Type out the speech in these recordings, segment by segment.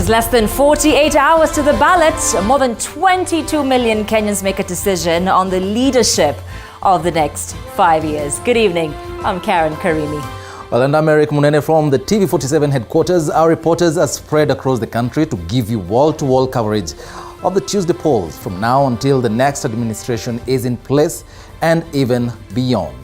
With less than 48 hours to the ballot, more than 22 million Kenyans make a decision on the leadership of the next 5 years. Good evening. I'm Karen Karimi. Well, and I'm Eric Munene from the TV47 headquarters. Our reporters are spread across the country to give you wall-to-wall coverage of the Tuesday polls from now until the next administration is in place and even beyond.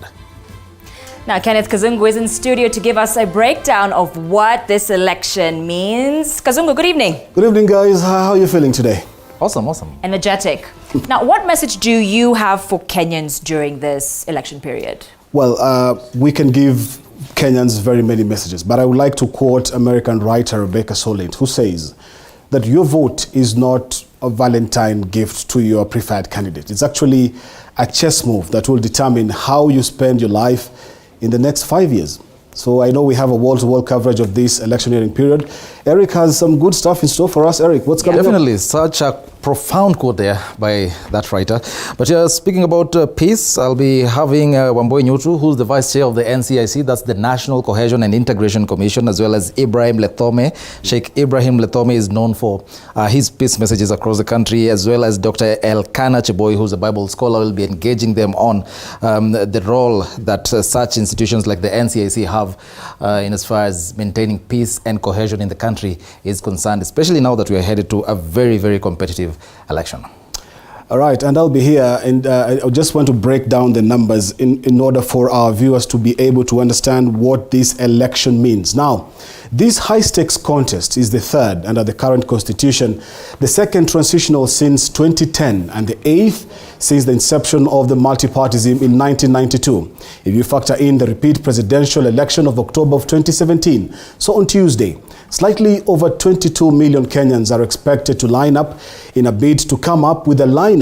Now, Kenneth Kazungu is in studio to give us a breakdown of what this election means. Kazungu, good evening. Good evening, guys. How are you feeling today? Awesome. Energetic. Now, what message do you have for Kenyans during this election period? Well, we can give Kenyans very many messages, but I would like to quote American writer Rebecca Solent, who says that your vote is not a Valentine gift to your preferred candidate. It's actually a chess move that will determine how you spend your life in the next 5 years. So I know we have a wall-to-wall coverage of this electioneering period. Eric has some good stuff in store for us. Eric, what's coming up? Definitely, such a profound quote there by that writer. But speaking about peace, I'll be having Wambui Nyutu, who's the vice chair of the NCIC, that's the National Cohesion and Integration Commission, as well as Ibrahim Lethome. Sheikh Ibrahim Lethome is known for his peace messages across the country, as well as Dr. Elkanah Cheboy, who's a Bible scholar, will be engaging them on the role that such institutions like the NCIC have in as far as maintaining peace and cohesion in the country is concerned, especially now that we are headed to a very, very competitive election. All right, and I'll be here, and I just want to break down the numbers in order for our viewers to be able to understand what this election means. Now, this high-stakes contest is the third under the current constitution, the second transitional since 2010, and the eighth since the inception of the multipartyism in 1992, if you factor in the repeat presidential election of October of 2017. So on Tuesday, slightly over 22 million Kenyans are expected to line up in a bid to come up with a lineup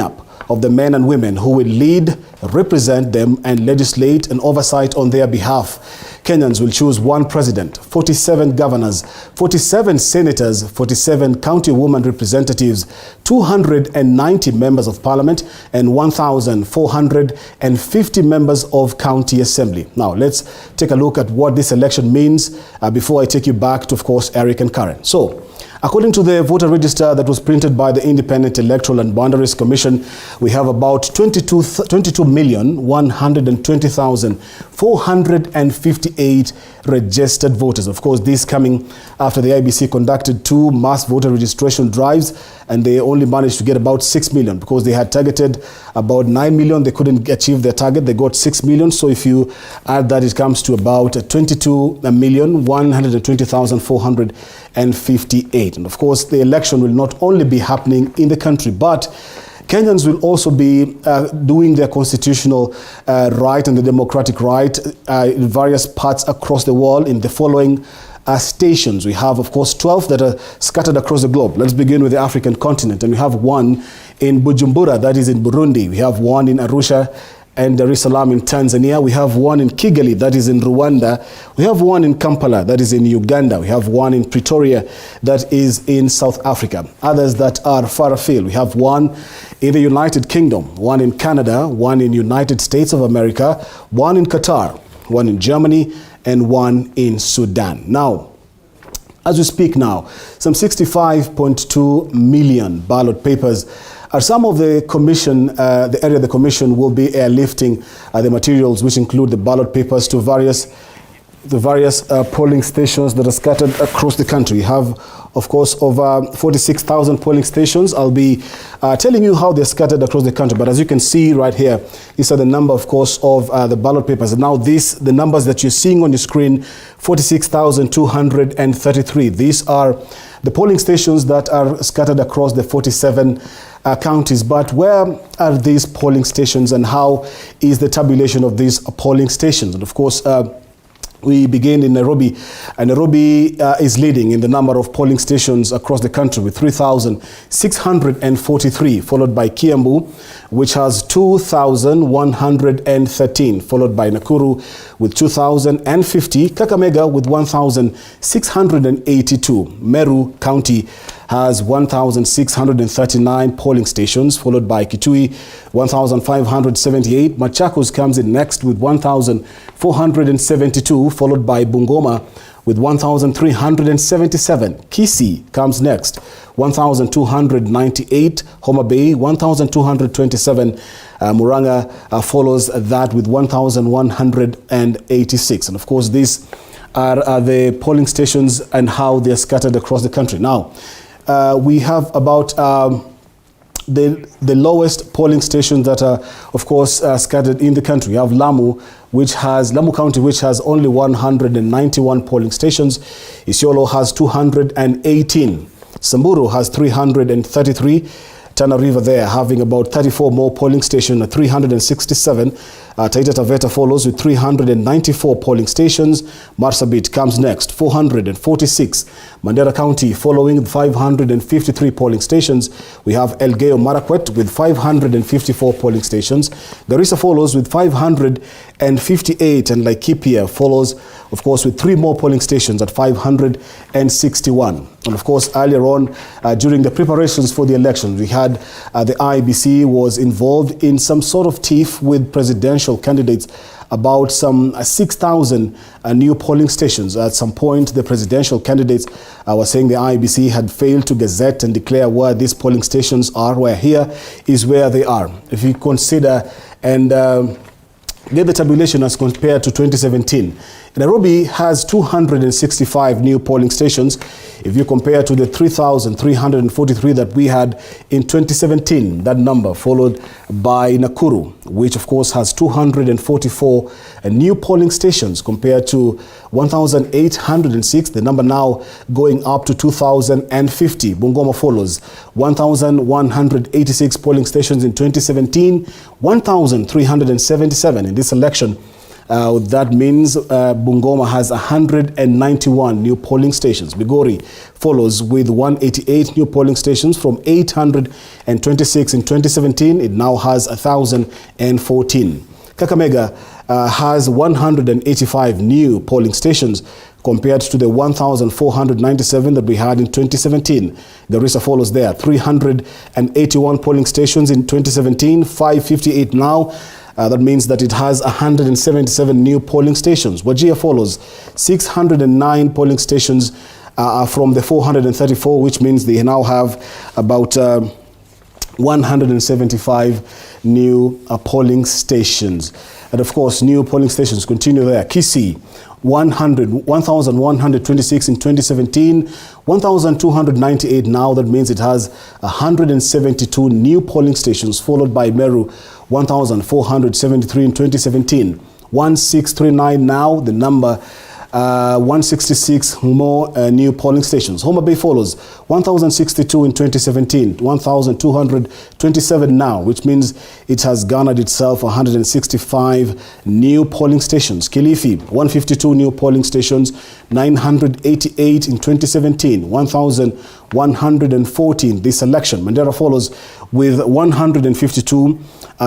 of the men and women who will lead, represent them, and legislate and oversight on their behalf. Kenyans will choose one president, 47 governors, 47 senators, 47 county women representatives, 290 members of parliament, and 1,450 members of county assembly. Now, let's take a look at what this election means before I take you back to, of course, Eric and Karen. So, according to the voter register that was printed by the Independent Electoral and Boundaries Commission, we have about 22,120,458 registered voters. Of course, this coming after the IBC conducted 2 mass voter registration drives, and they only managed to get about 6 million because they had targeted about 9 million. They couldn't achieve their target. They got 6 million. So if you add that, it comes to about 22,120,458. And of course, the election will not only be happening in the country, but Kenyans will also be doing their constitutional right and the democratic right in various parts across the world in the following stations. We have, of course, 12 that are scattered across the globe. Let's begin with the African continent. And we have one in Bujumbura, that is in Burundi. We have one in Arusha and Dar es Salaam in Tanzania. We have one in Kigali, that is in Rwanda. We have one in Kampala, that is in Uganda. We have one in Pretoria, that is in South Africa. Others that are far afield. We have one in the United Kingdom, one in Canada, one in United States of America, one in Qatar, one in Germany, and one in Sudan. Now, as we speak now, some 65.2 million ballot papers are some of the commission, the area the commission will be airlifting the materials, which include the ballot papers to the various polling stations that are scattered across the country. We have, of course, over 46,000 polling stations. I'll be telling you how they're scattered across the country. But as you can see right here, these are the number, of course, of the ballot papers. And now the numbers that you're seeing on your screen, 46,233. These are the polling stations that are scattered across the 47 counties. But where are these polling stations, and how is the tabulation of these polling stations? And of course, we begin in Nairobi, and Nairobi is leading in the number of polling stations across the country with 3,643, followed by Kiambu, which has 2,113, followed by Nakuru with 2,050, Kakamega with 1,682, Meru County has 1,639 polling stations, followed by Kitui, 1,578. Machakos comes in next with 1,472, followed by Bungoma with 1,377. Kisii comes next, 1,298. Homa Bay, 1,227. Muranga follows that with 1,186. And of course, these are the polling stations and how they're scattered across the country. Now, we have about the lowest polling stations that are, of course, scattered in the country. You have Lamu County, which has only 191 polling stations. Isiolo has 218. Samburu has 333. Tana River there having about 34 more polling stations, 367. Taita Taveta follows with 394 polling stations. Marsabit comes next, 446. Mandera County following 553 polling stations. We have Elgeyo Marakwet with 554 polling stations. Garissa follows with 558, and Laikipia follows, of course, with 3 more polling stations at 561. And of course, earlier on, during the preparations for the election, we had the IEBC was involved in some sort of tiff with presidential candidates about some 6,000 new polling stations. At some point, the presidential candidates were saying the IEBC had failed to gazette and declare where these polling stations are, where here is where they are. If you consider and get the tabulation as compared to 2017, Nairobi has 265 new polling stations. If you compare to the 3,343 that we had in 2017, that number followed by Nakuru, which of course has 244 new polling stations compared to 1,806, the number now going up to 2,050. Bungoma follows 1,186 polling stations in 2017, 1,377 in this election. That means Bungoma has 191 new polling stations. Migori follows with 188 new polling stations from 826 in 2017. It now has 1,014. Kakamega has 185 new polling stations compared to the 1,497 that we had in 2017. Garissa follows there, 381 polling stations in 2017, 558 now. That means that it has 177 new polling stations. Wajir follows 609 polling stations from the 434, which means they now have about 175 new polling stations. And of course, new polling stations continue there. Kisii, 1,126 in 2017, 1,298 now. That means it has 172 new polling stations, followed by Meru, 1,473 in 2017, 1,639 now, the number 166 more new polling stations. Homa Bay follows 1,062 in 2017, 1,227 now, which means it has garnered itself 165 new polling stations. Kilifi, 152 new polling stations, 988 in 2017, 1,114 this election. Mandera follows with 152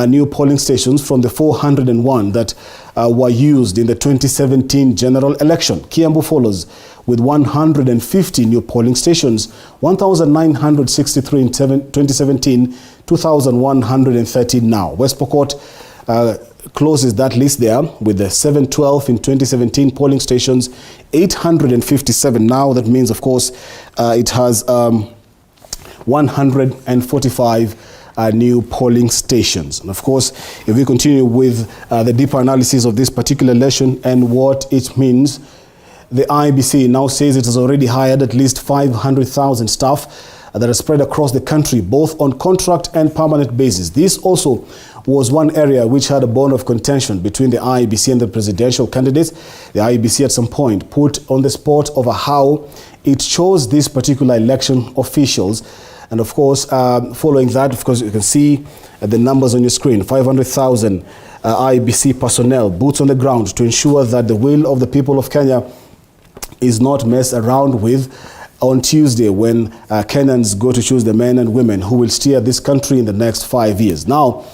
new polling stations from the 401 that were used in the 2017 general election. Kiambu follows with 150 new polling stations, 1,963 in 2017, 2,113 now. West Pokot closes that list there with the 712 in 2017 polling stations, 857 now. That means, of course, it has 145 new polling stations. And of course, if we continue with the deeper analysis of this particular election and what it means, the IEBC now says it has already hired at least 500,000 staff that are spread across the country, both on contract and permanent basis. This also was one area which had a bone of contention between the IEBC and the presidential candidates. The IEBC at some point put on the spot over how it chose these particular election officials. And of course, following that, of course, you can see the numbers on your screen, 500,000 IEBC personnel, boots on the ground to ensure that the will of the people of Kenya is not messed around with on Tuesday when Kenyans go to choose the men and women who will steer this country in the next 5 years. Now,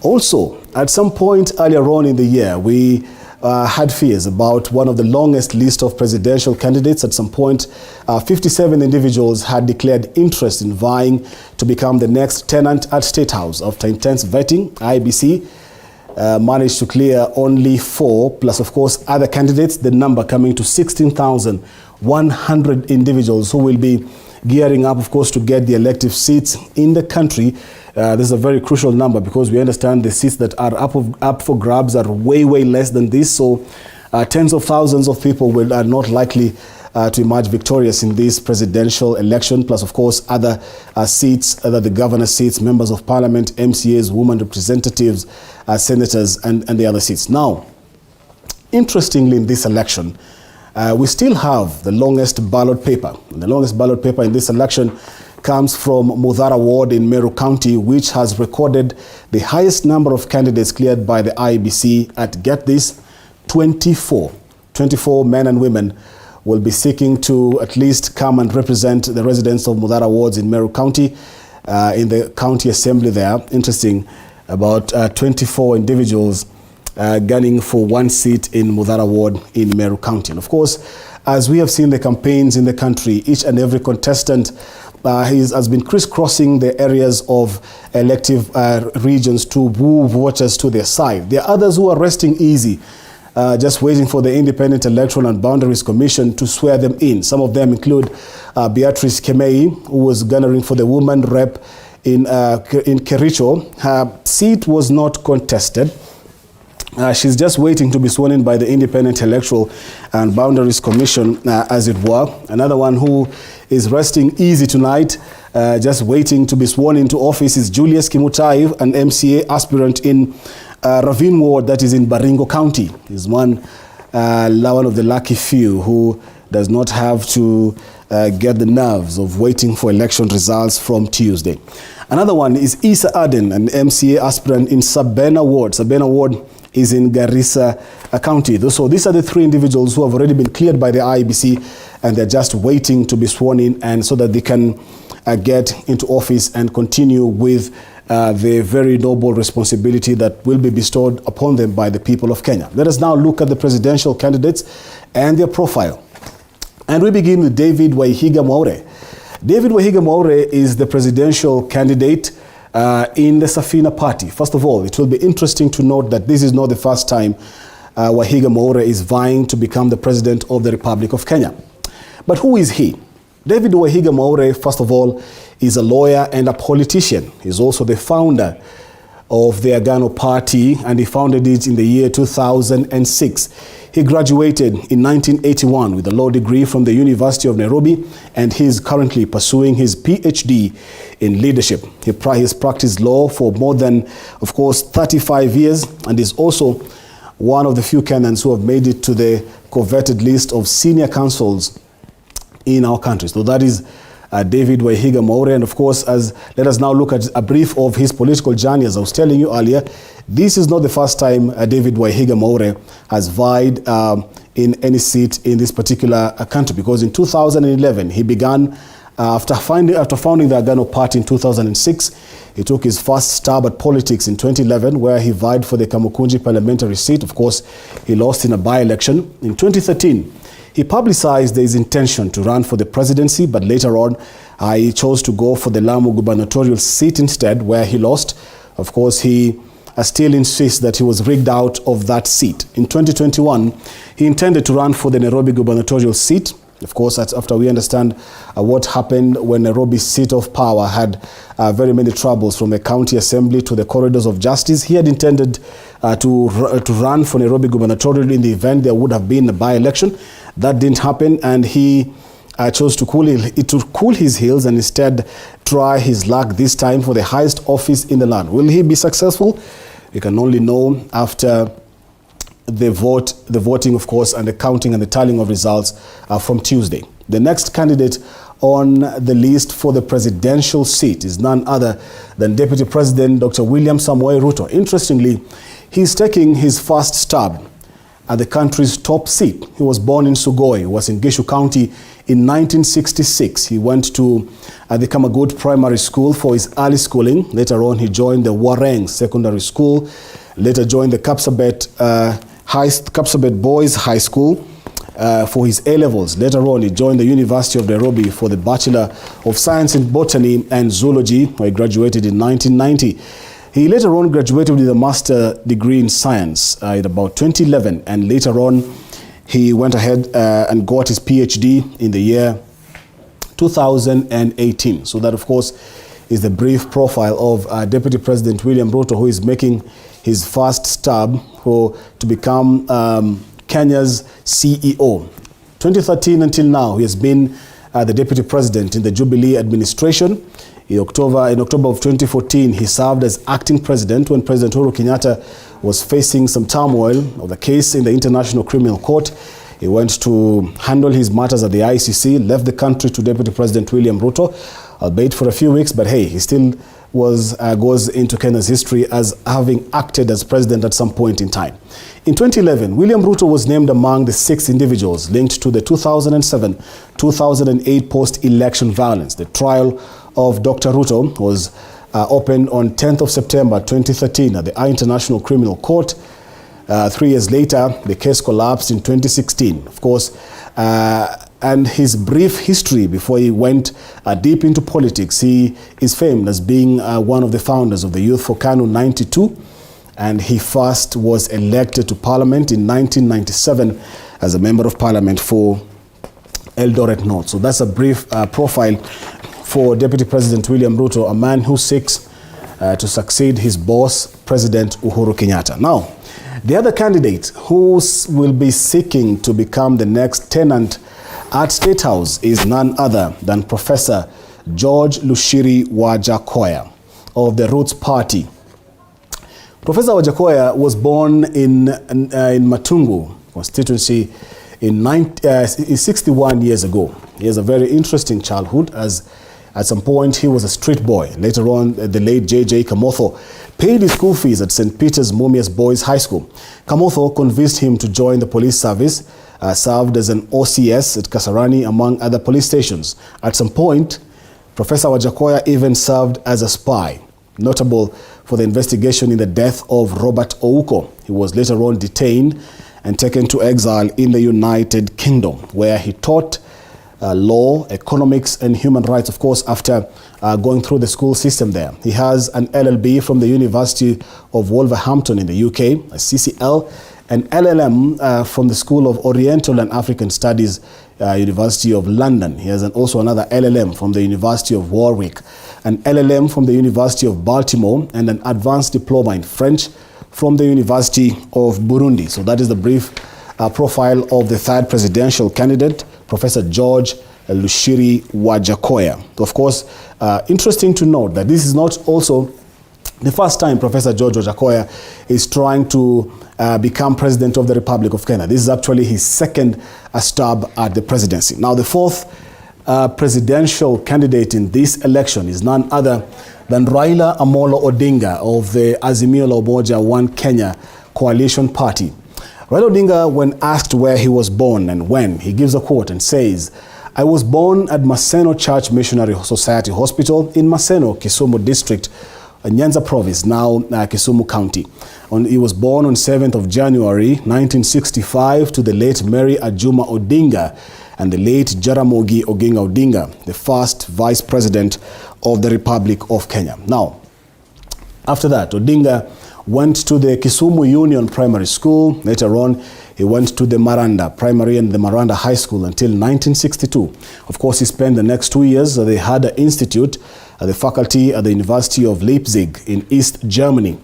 also, at some point earlier on in the year, we had fears about one of the longest list of presidential candidates. At some point, 57 individuals had declared interest in vying to become the next tenant at State House. After intense vetting, IEBC managed to clear only 4, plus of course other candidates, the number coming to 16,100 individuals who will be gearing up, of course, to get the elective seats in the country. This is a very crucial number because we understand the seats that are up for grabs are way less than this. So tens of thousands of people are not likely to emerge victorious in this presidential election, plus of course other seats, the governor seats, members of parliament, MCAs, women representatives, senators, and the other seats. Now, interestingly, in this election, we still have the longest ballot paper. And the longest ballot paper in this election comes from Mudhara Ward in Meru County, which has recorded the highest number of candidates cleared by the IEBC at, get this, 24. 24 men and women will be seeking to at least come and represent the residents of Mudhara Wards in Meru County in the county assembly there. Interesting, about 24 individuals gunning for one seat in Mudhara Ward in Meru County. And of course, as we have seen the campaigns in the country, each and every contestant has been crisscrossing the areas of elective regions to woo voters to their side. There are others who are resting easy, just waiting for the Independent Electoral and Boundaries Commission to swear them in. Some of them include Beatrice Kemei, who was gunning for the woman rep in Kericho. Her seat was not contested. She's just waiting to be sworn in by the Independent Electoral and Boundaries Commission, as it were. Another one who is resting easy tonight, just waiting to be sworn into office, is Julius Kimutai, an MCA aspirant in Ravine Ward, that is in Baringo County. He's one of the lucky few who does not have to get the nerves of waiting for election results from Tuesday. Another one is Isa Aden, an MCA aspirant in Sabena Ward. Sabena Ward is in Garissa County. So these are the 3 individuals who have already been cleared by the IEBC, and they're just waiting to be sworn in, and so that they can get into office and continue with the very noble responsibility that will be bestowed upon them by the people of Kenya. Let us now look at the presidential candidates and their profile. And we begin with David Waihiga Mwaure. David Waihiga Mwaure is the presidential candidate in the Safina party. First of all, it will be interesting to note that this is not the first time Waihiga Mwaure is vying to become the president of the Republic of Kenya. But who is he? David Waihiga Mwaure, first of all, is a lawyer and a politician. He's also the founder of the Agano Party, and he founded it in the year 2006. He graduated in 1981 with a law degree from the University of Nairobi, and he is currently pursuing his PhD in leadership. He has practiced law for more than, of course, 35 years, and is also one of the few Kenyans who have made it to the coveted list of senior counsels in our country. So that is David Waihiga Mwaure. And of course, let us now look at a brief of his political journey. As I was telling you earlier, this is not the first time David Waihiga Mwaure has vied in any seat in this particular country, because in 2011 he began, after founding the Agano Party in 2006, he took his first stab at politics in 2011, where he vied for the Kamukunji parliamentary seat. Of course, he lost in a by-election. In 2013, he publicized his intention to run for the presidency, but later on, he chose to go for the Lamu gubernatorial seat instead, where he lost. Of course, he still insists that he was rigged out of that seat. In 2021, he intended to run for the Nairobi gubernatorial seat. Of course, that's after we understand what happened when Nairobi's seat of power had very many troubles, from the county assembly to the corridors of justice. He had intended to run for Nairobi gubernatorial in the event there would have been a by-election. That didn't happen, and he chose to cool his heels and instead try his luck this time for the highest office in the land. Will he be successful? We can only know after the voting, of course, and the counting and the tallying of results from Tuesday. The next candidate on the list for the presidential seat is none other than Deputy President Dr. William Samoei Ruto. Interestingly, he's taking his first stab at the country's top seat. He was born in Sugoi, was in Gishu County in 1966. He went to the Kamagut Primary School for his early schooling. Later on, he joined the Wareng Secondary School, later joined the Kapsabet Boys High School for his A-levels. Later on, he joined the University of Nairobi for the Bachelor of Science in Botany and Zoology, where he graduated in 1990. He later on graduated with a master degree in science in about 2011, and later on he went ahead and got his PhD in the year 2018. So that, of course, is the brief profile of Deputy President William Ruto, who is making his first stab to become Kenya's CEO. 2013 until now, he has been the Deputy President in the Jubilee administration. In October of 2014, he served as acting president when President Uhuru Kenyatta was facing some turmoil of the case in the International Criminal Court. He went to handle his matters at the ICC, left the country to Deputy President William Ruto, albeit for a few weeks, but hey, he still goes into Kenya's history as having acted as president at some point in time. In 2011, William Ruto was named among the 6 individuals linked to the 2007-2008 post-election violence. The trial of Dr. Ruto was opened on 10th of September 2013 at the International Criminal Court. 3 years later, the case collapsed in 2016. Of course, and his brief history before he went deep into politics, he is famed as being one of the founders of the Youth for KANU 92, and he first was elected to Parliament in 1997 as a Member of Parliament for Eldoret North. So that's a brief profile for Deputy President William Ruto, a man who seeks to succeed his boss, President Uhuru Kenyatta. Now, the other candidate who will be seeking to become the next tenant at State House is none other than Professor George Lushiri Wajakoya of the Roots Party. Professor Wajakoya was born in Matungu constituency in 61 years ago. He has a very interesting childhood, as at some point he was a street boy. Later on, the late J.J. Kamotho paid his school fees at St. Peter's Mumias Boys High School. Kamotho convinced him to join the police service, served as an OCS at Kasarani, among other police stations. At some point, Professor Wajakoya even served as a spy, notable for the investigation in the death of Robert Ouko. He was later on detained and taken to exile in the United Kingdom, where he taught law, economics, and human rights, of course, after going through the school system there. He has an LLB from the University of Wolverhampton in the UK, a CCL, an LLM from the School of Oriental and African Studies, University of London. He has also another LLM from the University of Warwick, an LLM from the University of Baltimore, and an advanced diploma in French from the University of Burundi. So that is the brief profile of the third presidential candidate, Professor George Lushiri Wajakoya. Of course, interesting to note that this is not also the first time Professor George Wajakoya is trying to become president of the Republic of Kenya. This is actually his second stab at the presidency. Now, the fourth presidential candidate in this election is none other than Raila Amolo Odinga of the Azimio la Umoja One Kenya coalition party. Raila Odinga, when asked where he was born and when, he gives a quote and says, "I was born at Maseno Church Missionary Society Hospital in Maseno, Kisumu District, Nyanza Province, now Kisumu County. He was born on 7th of January 1965 to the late Mary Ajuma Odinga and the late Jaramogi Oginga Odinga, the first Vice President of the Republic of Kenya." Now, after that, Odinga went to the Kisumu Union Primary School. Later on, he went to the Maranda Primary and the Maranda High School until 1962. Of course, he spent the next 2 years at the Herder Institute, at the faculty at the University of Leipzig in East Germany.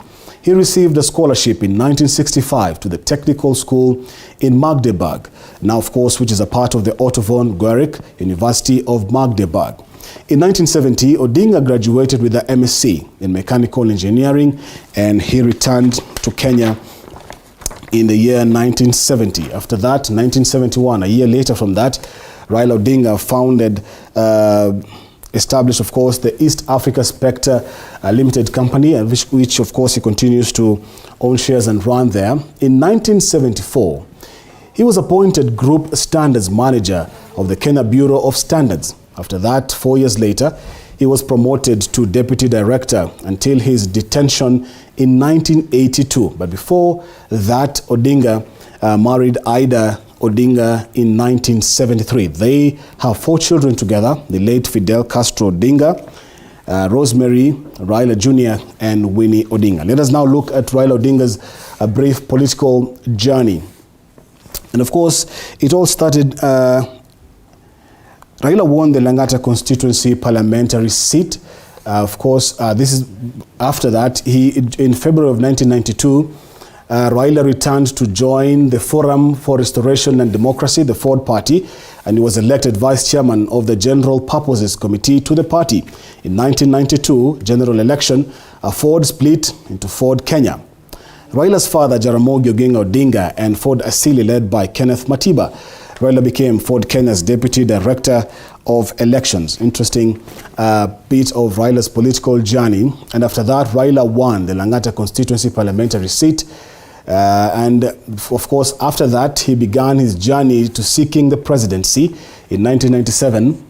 He received a scholarship in 1965 to the Technical School in Magdeburg, now of course which is a part of the Otto von Guericke University of Magdeburg. In 1970, Odinga graduated with an MSc in Mechanical Engineering, and he returned to Kenya in the year 1970. After that, 1971, a year later from that, Raila Odinga established, of course, the East Africa Spectre Limited Company, which, of course, he continues to own shares and run there. In 1974, he was appointed Group Standards Manager of the Kenya Bureau of Standards. After that, 4 years later, he was promoted to Deputy Director until his detention in 1982. But before that, Odinga married Ida Odinga in 1973. They have 4 children together, the late Fidel Castro Odinga, Rosemary, Raila Jr., and Winnie Odinga. Let us now look at Raila Odinga's brief political journey. And of course, it all started, Raila won the Langata constituency parliamentary seat. Of course, this is after that, in February of 1992, Raila returned to join the Forum for Restoration and Democracy, the Ford Party, and he was elected vice chairman of the General Purposes Committee to the party. In 1992 general election, Ford split into Ford Kenya. Raila's father, Jaramogi Oginga Odinga, and Ford Asili, led by Kenneth Matiba. Raila became Ford Kenya's deputy director of elections. Interesting bit of Raila's political journey. And after that, Raila won the Langata constituency parliamentary seat. And of course, after that, he began his journey to seeking the presidency in 1997,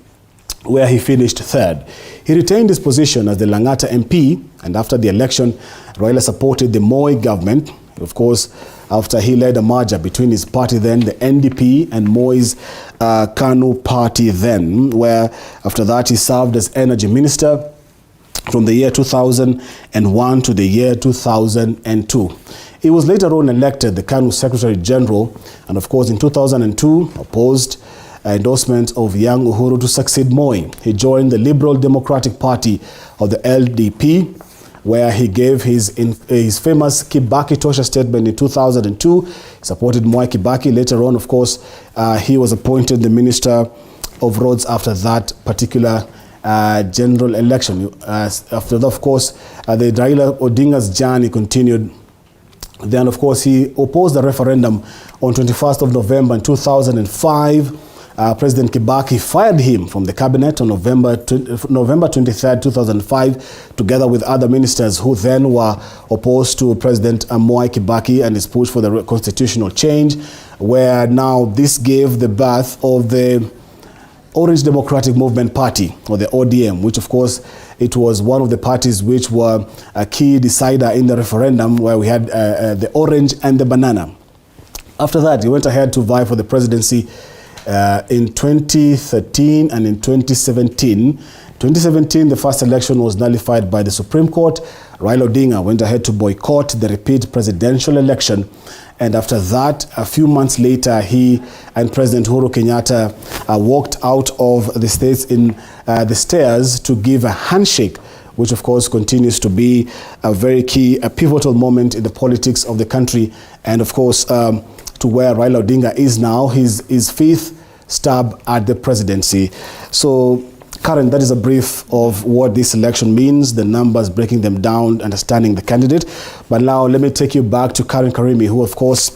where he finished third. He retained his position as the Langata MP, and after the election, Raila supported the Moi government, of course, after he led a merger between his party then, the NDP, and Moi's KANU party then, where after that he served as energy minister from the year 2001 to the year 2002. He was later on elected the KANU Secretary General, and of course in 2002 opposed endorsement of young Uhuru to succeed Moi. He joined the Liberal Democratic Party of the LDP, where he gave his famous Kibaki Tosha statement in 2002. He supported Mwai Kibaki. Later on, of course, he was appointed the Minister of Roads after that particular general election. After that, of course, the Raila Odinga's journey continued. Then, of course, he opposed the referendum on 21st of November in 2005. President Kibaki fired him from the cabinet on November 23rd, 2005, together with other ministers who then were opposed to President Mwai Kibaki and his push for the constitutional change, where now this gave the birth of the Orange Democratic Movement Party, or the ODM, which of course it was one of the parties which were a key decider in the referendum, where we had the orange and the banana. After that, he went ahead to vie for the presidency in 2013 and in 2017. 2017, the first election was nullified by the Supreme Court. Raila Odinga went ahead to boycott the repeat presidential election. And after that, a few months later, he and President Uhuru Kenyatta walked out of the states in the stairs to give a handshake, which of course continues to be a very key, a pivotal moment in the politics of the country. And of course, to where Raila Odinga is now, his fifth stab at the presidency. So, Karen, that is a brief of what this election means, the numbers, breaking them down, understanding the candidate. But now let me take you back to Karen Karimi, who of course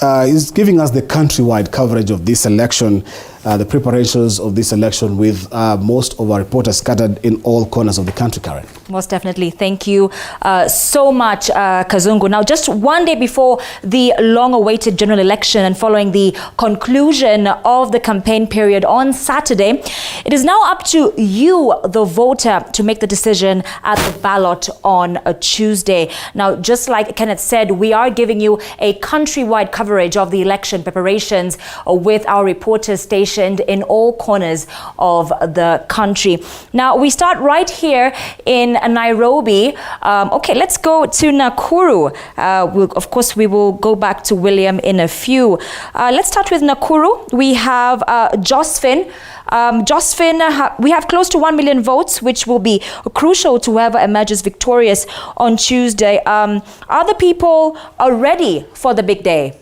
is giving us the countrywide coverage of this election, the preparations of this election, with most of our reporters scattered in all corners of the country, Karen. Most definitely. Thank you so much, Kazungu. Now, just one day before the long-awaited general election and following the conclusion of the campaign period on Saturday, it is now up to you, the voter, to make the decision at the ballot on a Tuesday. Now, just like Kenneth said, we are giving you a countrywide coverage of the election preparations with our reporters stationed in all corners of the country. Now, we start right here in Nairobi. Okay, let's go to Nakuru. Of course, we will go back to William in a few. Let's start with Nakuru. We have Josephine. We have close to 1 million votes, which will be crucial to whoever emerges victorious on Tuesday. Are the people ready for the big day?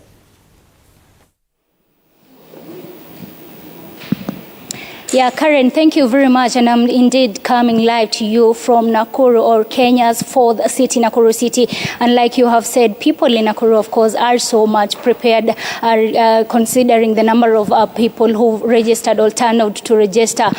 Yeah, Karen, thank you very much. And I'm indeed coming live to you from Nakuru, or Kenya's fourth city, Nakuru City. And like you have said, people in Nakuru, of course, are so much prepared, considering the number of people who registered or turned out to register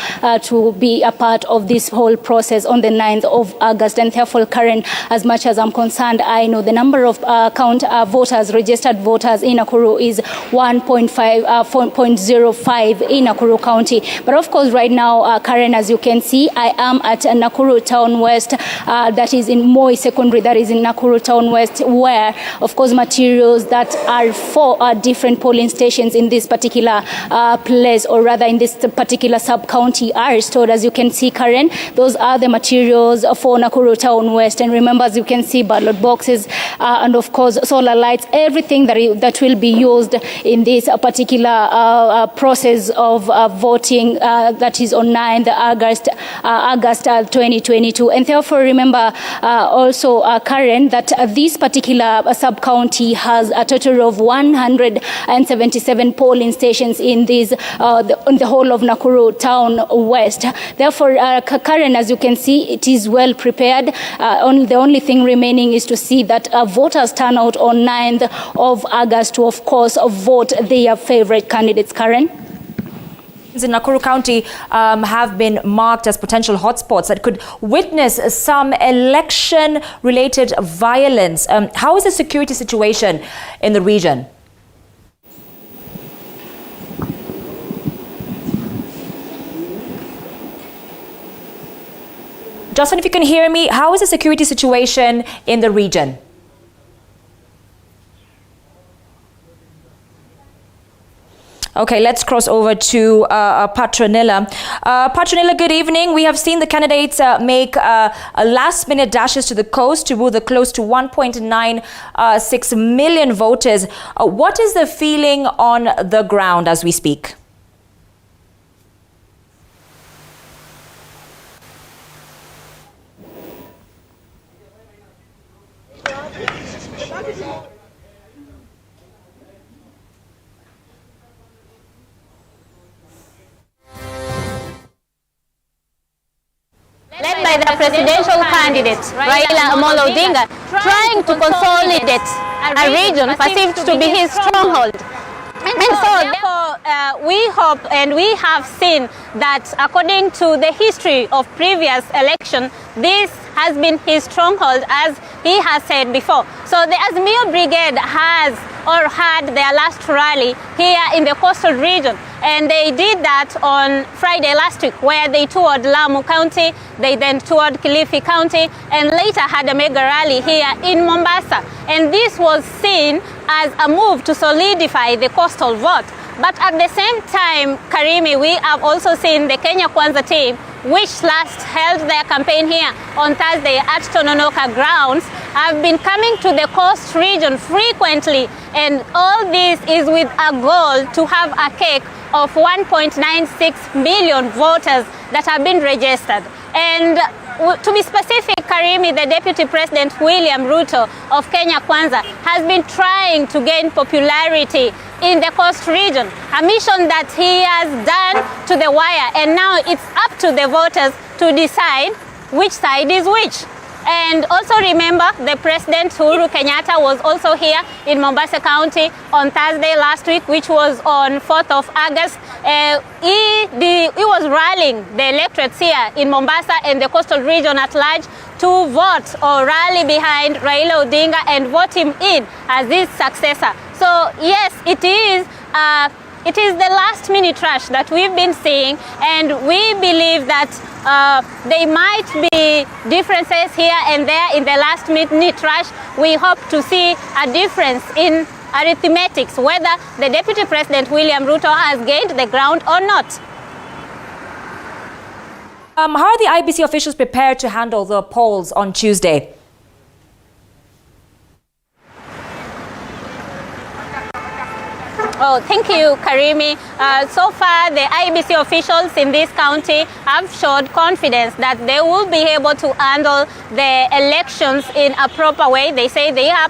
to be a part of this whole process on the 9th of August. And therefore, Karen, as much as I'm concerned, I know the number of registered voters in Nakuru is 1.05 in Nakuru County. But of of course, right now, Karen, as you can see, I am at Nakuru Town West, that is in Moi Secondary, that is in Nakuru Town West, where, of course, materials that are for different polling stations in this particular place, or rather in this particular sub-county, are stored. As you can see, Karen, those are the materials for Nakuru Town West. And remember, as you can see, ballot boxes and, of course, solar lights, everything that will be used in this particular process of voting that is on 9th August 2022. And therefore, remember also, Karen, that this particular sub-county has a total of 177 polling stations in this, in the whole of Nakuru Town West. Therefore, Karen, as you can see, it is well prepared. The only thing remaining is to see that voters turn out on 9th of August to, of course, vote their favorite candidates. Karen? In Nakuru County have been marked as potential hotspots that could witness some election-related violence. How is the security situation in the region? Justin, if you can hear me, how is the security situation in the region? Okay, let's cross over to Patronilla. Patronilla, good evening. We have seen the candidates make last-minute dashes to the coast to woo the close to 1.96 million voters. What is the feeling on the ground as we speak? Led by the presidential candidate, Raila Odinga, trying to consolidate a region perceived to be his stronghold. And so, therefore, we hope and we have seen that according to the history of previous election, this has been his stronghold, as he has said before. So the Azimio Brigade has or had their last rally here in the coastal region. And they did that on Friday last week, where they toured Lamu County, they then toured Kilifi County, and later had a mega rally here in Mombasa. And this was seen as a move to solidify the coastal vote. But at the same time, Karimi, we have also seen the Kenya Kwanza team, which last held their campaign here on Thursday at Tononoka grounds, have been coming to the coast region frequently. And all this is with a goal to have a cake of 1.96 million voters that have been registered. And to be specific, Karimi, the Deputy President William Ruto of Kenya Kwanza has been trying to gain popularity in the coast region, a mission that he has done to the wire, and now it's up to the voters to decide which side is which. And also remember, the President Uhuru Kenyatta was also here in Mombasa County on Thursday last week, which was on 4th of August. He was rallying the electorates here in Mombasa and the coastal region at large to vote or rally behind Raila Odinga and vote him in as his successor. So yes, it is the last minute rush that we've been seeing, and we believe that there might be differences here and there in the last minute rush. We hope to see a difference in arithmetics, whether the Deputy President William Ruto has gained the ground or not. How are the IBC officials prepared to handle the polls on Tuesday? Oh, thank you, Karimi. So far, the IBC officials in this county have showed confidence that they will be able to handle the elections in a proper way. They say they are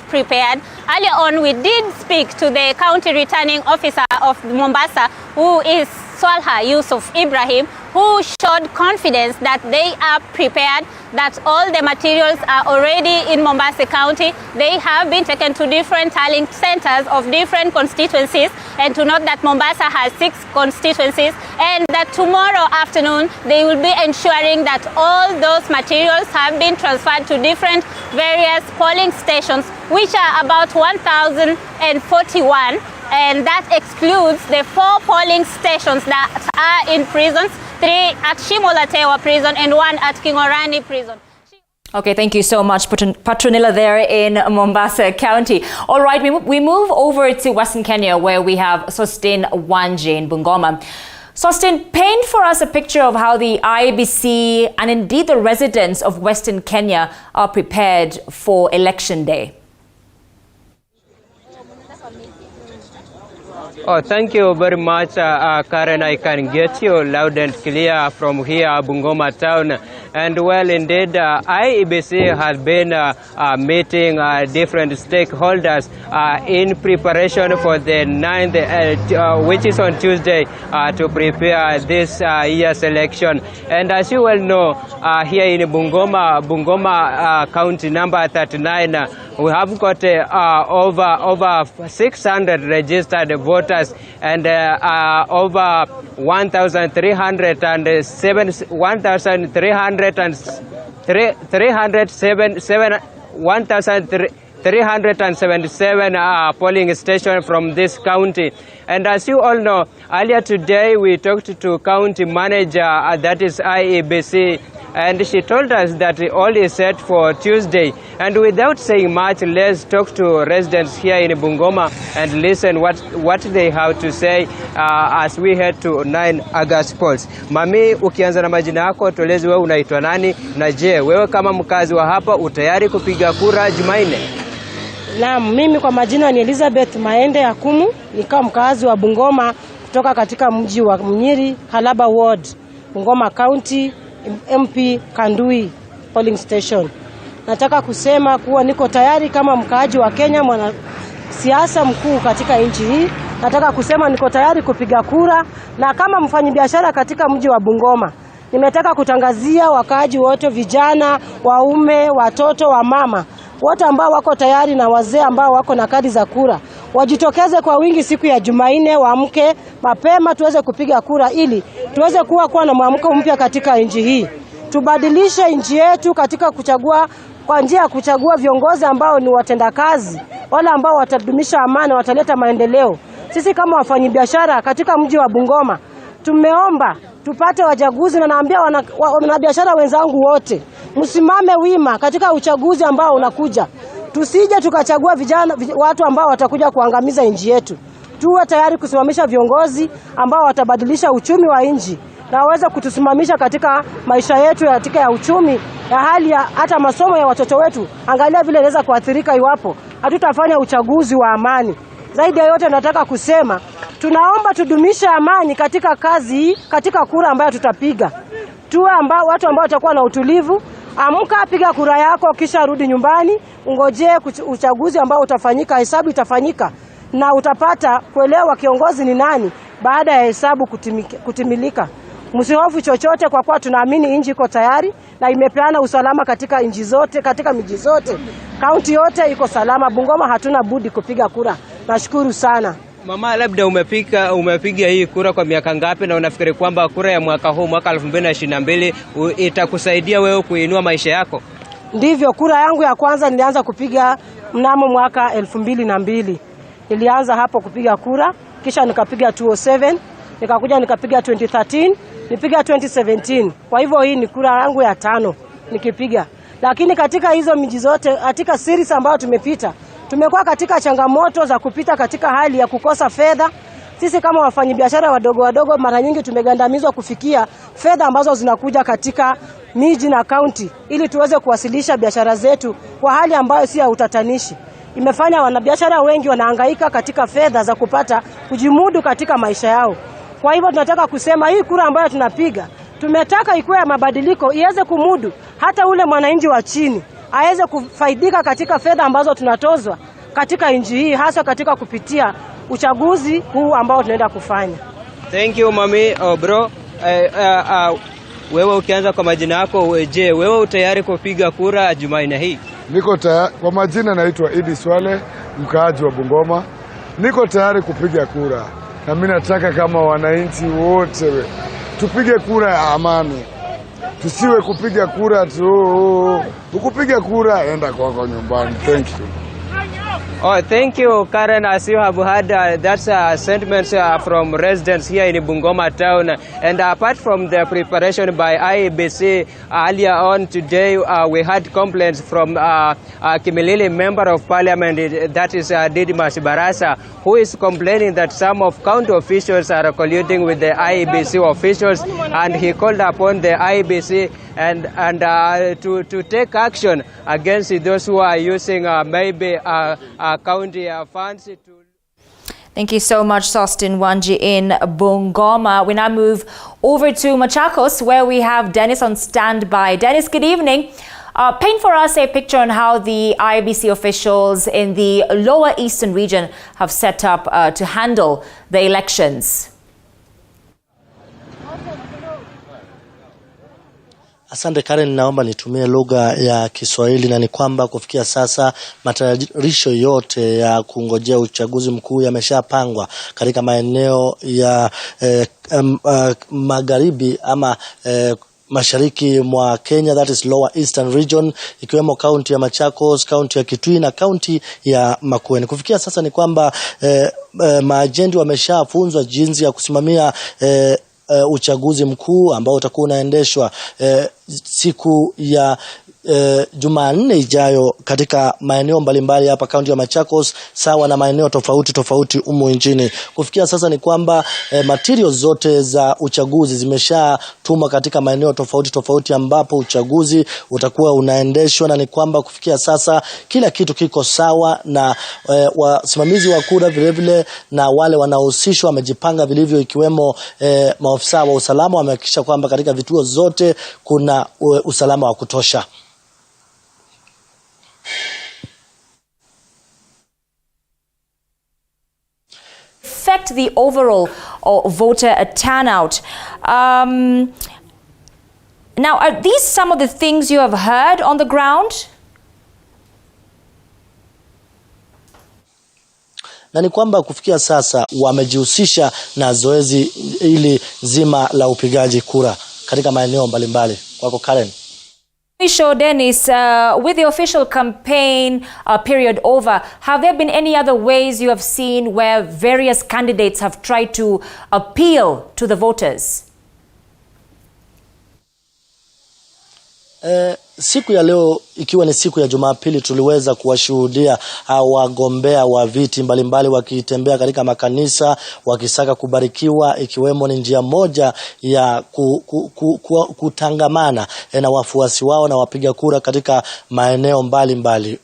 prepared. Earlier on, we did speak to the county returning officer of Mombasa, who is Swalha Yusuf Ibrahim, who showed confidence that they are prepared, that all the materials are already in Mombasa County. They have been taken to different tallying centers of different constituencies, and to note that Mombasa has 6 constituencies, and that tomorrow afternoon they will be ensuring that all those materials have been transferred to different various polling stations, which are about 1,041. and that excludes the 4 polling stations that are in prisons, 3 at Shimolatewa prison and 1 at Kingorani prison. Okay, thank you so much, Petronilla there in Mombasa County. All right, we move over to Western Kenya, where we have Sostin Wanje in Bungoma. Sostin, paint for us a picture of how the IEBC and indeed the residents of Western Kenya are prepared for Election Day. Oh, thank you very much, Karen. I can get you loud and clear from here, Bungoma town. And well, indeed, IEBC has been meeting different stakeholders in preparation for the 9th, which is on Tuesday, to prepare this year's election. And as you well know, here in Bungoma county number 39, we have got over 600 registered voters and over 1,377 polling stations from this county. And as you all know, earlier today we talked to county manager, that is IEBC, and she told us that all is set for Tuesday. And without saying much, let's talk to residents here in Bungoma and listen what they have to say as we head to 9 August polls. Mami, ukianza na majina yako, tueleze wewe unaitwa nani, na je, wewe kama mkazi wa hapa utayari kupiga kura Jumanne? Naam, mimi kwa majina ni Elizabeth Maende Akumu, nikiwa mkazi wa Bungoma kutoka katika mji wa Mnyiri, Halaba Ward, Bungoma County, MP Kandui polling station. Nataka kusema kuwa niko tayari kama mkaaji wa Kenya, mwana siasa mkuu katika nchi hii. Nataka kusema niko tayari kupiga kura, na kama mfanyabiashara katika mji wa Bungoma, nimetaka kutangazia wakaaji wote, vijana, waume, watoto, wa mama, wote ambao wako tayari na wazee ambao wako na kadi za kura, wajitokeze kwa wingi siku ya Jumanne, waamke mapema tuweze kupiga kura ili tuweze kuwa na mwamko mpya katika nchi hii. Tubadilishe nchi yetu katika kuchagua, kwa njia ya kuchagua viongozi ambao ni watendakazi, wale ambao watadumisha amani, wataleta maendeleo. Sisi kama wafanyabiashara katika mji wa Bungoma tumeomba tupate wachaguzi, na naambia wanabiashara wenzangu wote, msimame wima katika uchaguzi ambao unakuja. Tusije tukachagua watu ambao watakuja kuangamiza nchi yetu. Tuwe tayari kusimamisha viongozi ambao watabadilisha uchumi wa nchi na waweze kutusimamisha katika maisha yetu katika ya uchumi, ya hali ya hata masomo ya watoto wetu. Angalia vile inaweza kuathirika iwapo hatutafanya uchaguzi wa amani. Zaidi ya yote nataka kusema, tunaomba tudumishe amani katika kazi, katika kura ambayo tutapiga. Tuwe watu ambao watakuwa na utulivu. Amka, piga kura yako, kisha rudi nyumbani, ungojee uchaguzi ambao utafanyika, hesabu itafanyika, na utapata kuelewa kiongozi ni nani baada ya hesabu kutimilika. Msihofu chochote, kwa kuwa tunaamini nchi iko tayari na imepeana usalama katika nchi zote, katika miji zote. Kaunti yote iko salama. Bungoma hatuna budi kupiga kura. Nashukuru sana. Mama, labda umepiga hii kura kwa miaka ngapi, na unafikiri kwamba kura ya mwaka huu, mwaka 2022, itakusaidia wewe kuinua maisha yako? Ndivyo, kura yangu ya kwanza nilianza kupiga mnamo mwaka 2002. Nilianza hapo kupiga kura, kisha nikapiga 2007, nikakuja nikapiga 2013, nipiga 2017. Kwa hivyo hii ni kura yangu ya 5 nikipiga. Lakini katika hizo miji zote, katika series ambayo tumepita, tumekuwa katika changamoto za kupita katika hali ya kukosa fedha. Sisi kama wafanyabiashara wadogo mara nyingi tumegandamizwa kufikia fedha ambazo zinakuja katika miji na kaunti ili tuweze kuwasilisha biashara zetu kwa hali ambayo si ya utatanishi. Imefanya wanabiashara wengi wanahangaika katika fedha za kupata kujimudu katika maisha yao. Kwa hivyo tunataka kusema hii kura ambayo tunapiga, tumetaka ikuwe ya mabadiliko, iweze kumudu hata ule mwananchi wa chini, aweze kufaidika katika fedha ambazo tunatozwa katika nchi hii, hasa katika kupitia uchaguzi huu ambao tunaenda kufanya. Thank you mami. Bro, wewe ukianza kwa majina yako, je, wewe utayari kupiga kura Jumanne hii? Niko tayari. Kwa majina naitwa Idi Swale, mkaaji wa Bungoma. Niko tayari kupiga kura, na mimi nataka kama wananchi wote tupige kura ya amani. Tusiwe kupiga kura tu. Ukupiga kura enda kwako nyumbani. Thank you. Oh, thank you, Karen. As you have heard, that's sentiments from residents here in Bungoma town. And apart from the preparation by IEBC, earlier on today, we had complaints from Kimilili Member of Parliament, that is Didmas Barasa, who is complaining that some of county officials are colluding with the IEBC officials, and he called upon the IEBC and to take action against those who are using maybe county funds to... Thank you so much, Sostin Wanji in Bungoma. We now move over to Machakos, where we have Dennis on standby. Dennis, good evening. Paint for us a picture on how the IEBC officials in the lower eastern region have set up to handle the elections. Asante Karen, naomba nitumie lugha ya Kiswahili, na ni kwamba kufikia sasa matayarisho yote ya kungojea uchaguzi mkuu yameshapangwa katika maeneo ya magharibi ama mashariki mwa Kenya, that is lower eastern region, ikiwemo county ya Machakos, county ya Kitui na county ya Makueni. Kufikia sasa ni kwamba maajendi wameshafunzwa jinsi ya kusimamia uchaguzi mkuu ambao utakuwa unaendeshwa siku ya Jumanne ijayo katika maeneo mbalimbali hapa kaunti ya Machakos, sawa na maeneo tofauti humu nchini. Kufikia sasa ni kwamba materials zote za uchaguzi zimeshatuma katika maeneo tofauti ambapo uchaguzi utakuwa unaendeshwa, na ni kwamba kufikia sasa kila kitu kiko sawa, na wasimamizi wa kura vile na wale wanaohusishwa wamejipanga vilivyo, ikiwemo maafisa wa usalama wamehakikisha kwamba katika vituo zote kuna usalama wa kutosha. Affect the overall voter turnout. Now, are these some of the things you have heard on the ground? Na ni kwamba kufikia sasa wamejihusisha na zoezi ili zima la upigaji kura katika maeneo mbalimbali. Kwako Karen. Show Dennis, with the official campaign period over, have there been any other ways you have seen where various candidates have tried to appeal to the voters? Siku ya leo ikiwa ni siku ya Jumapili, tuliweza kuwashuhudia wagombea wa viti mbalimbali wakitembea katika makanisa wakisaka kubarikiwa, ikiwemo ni njia moja ya kutangamana na wafuasi wao na wapiga kura katika maeneo mbalimbali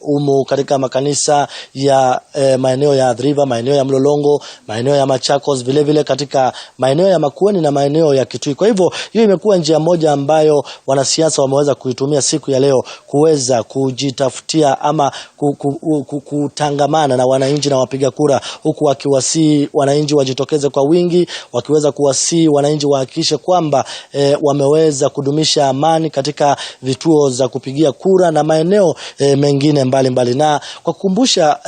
katika makanisa ya maeneo ya Adriva, maeneo ya Mlolongo, maeneo ya Machakos, vile katika maeneo ya Makueni na maeneo ya Kitui. Kwa hivyo hiyo imekuwa njia moja ambayo wanasiasa wameweza kuitumia siku ya leo kuweza kujitafutia ama kutangamana na wananchi na wapiga kura, huku wakiwasii wananchi wajitokeze kwa wingi, wakiweza kuwasii wananchi wahakikishe kwamba wameweza kudumisha amani katika vituo za kupigia kura na maeneo mengine mbalimbali. Na kwa kukumbusha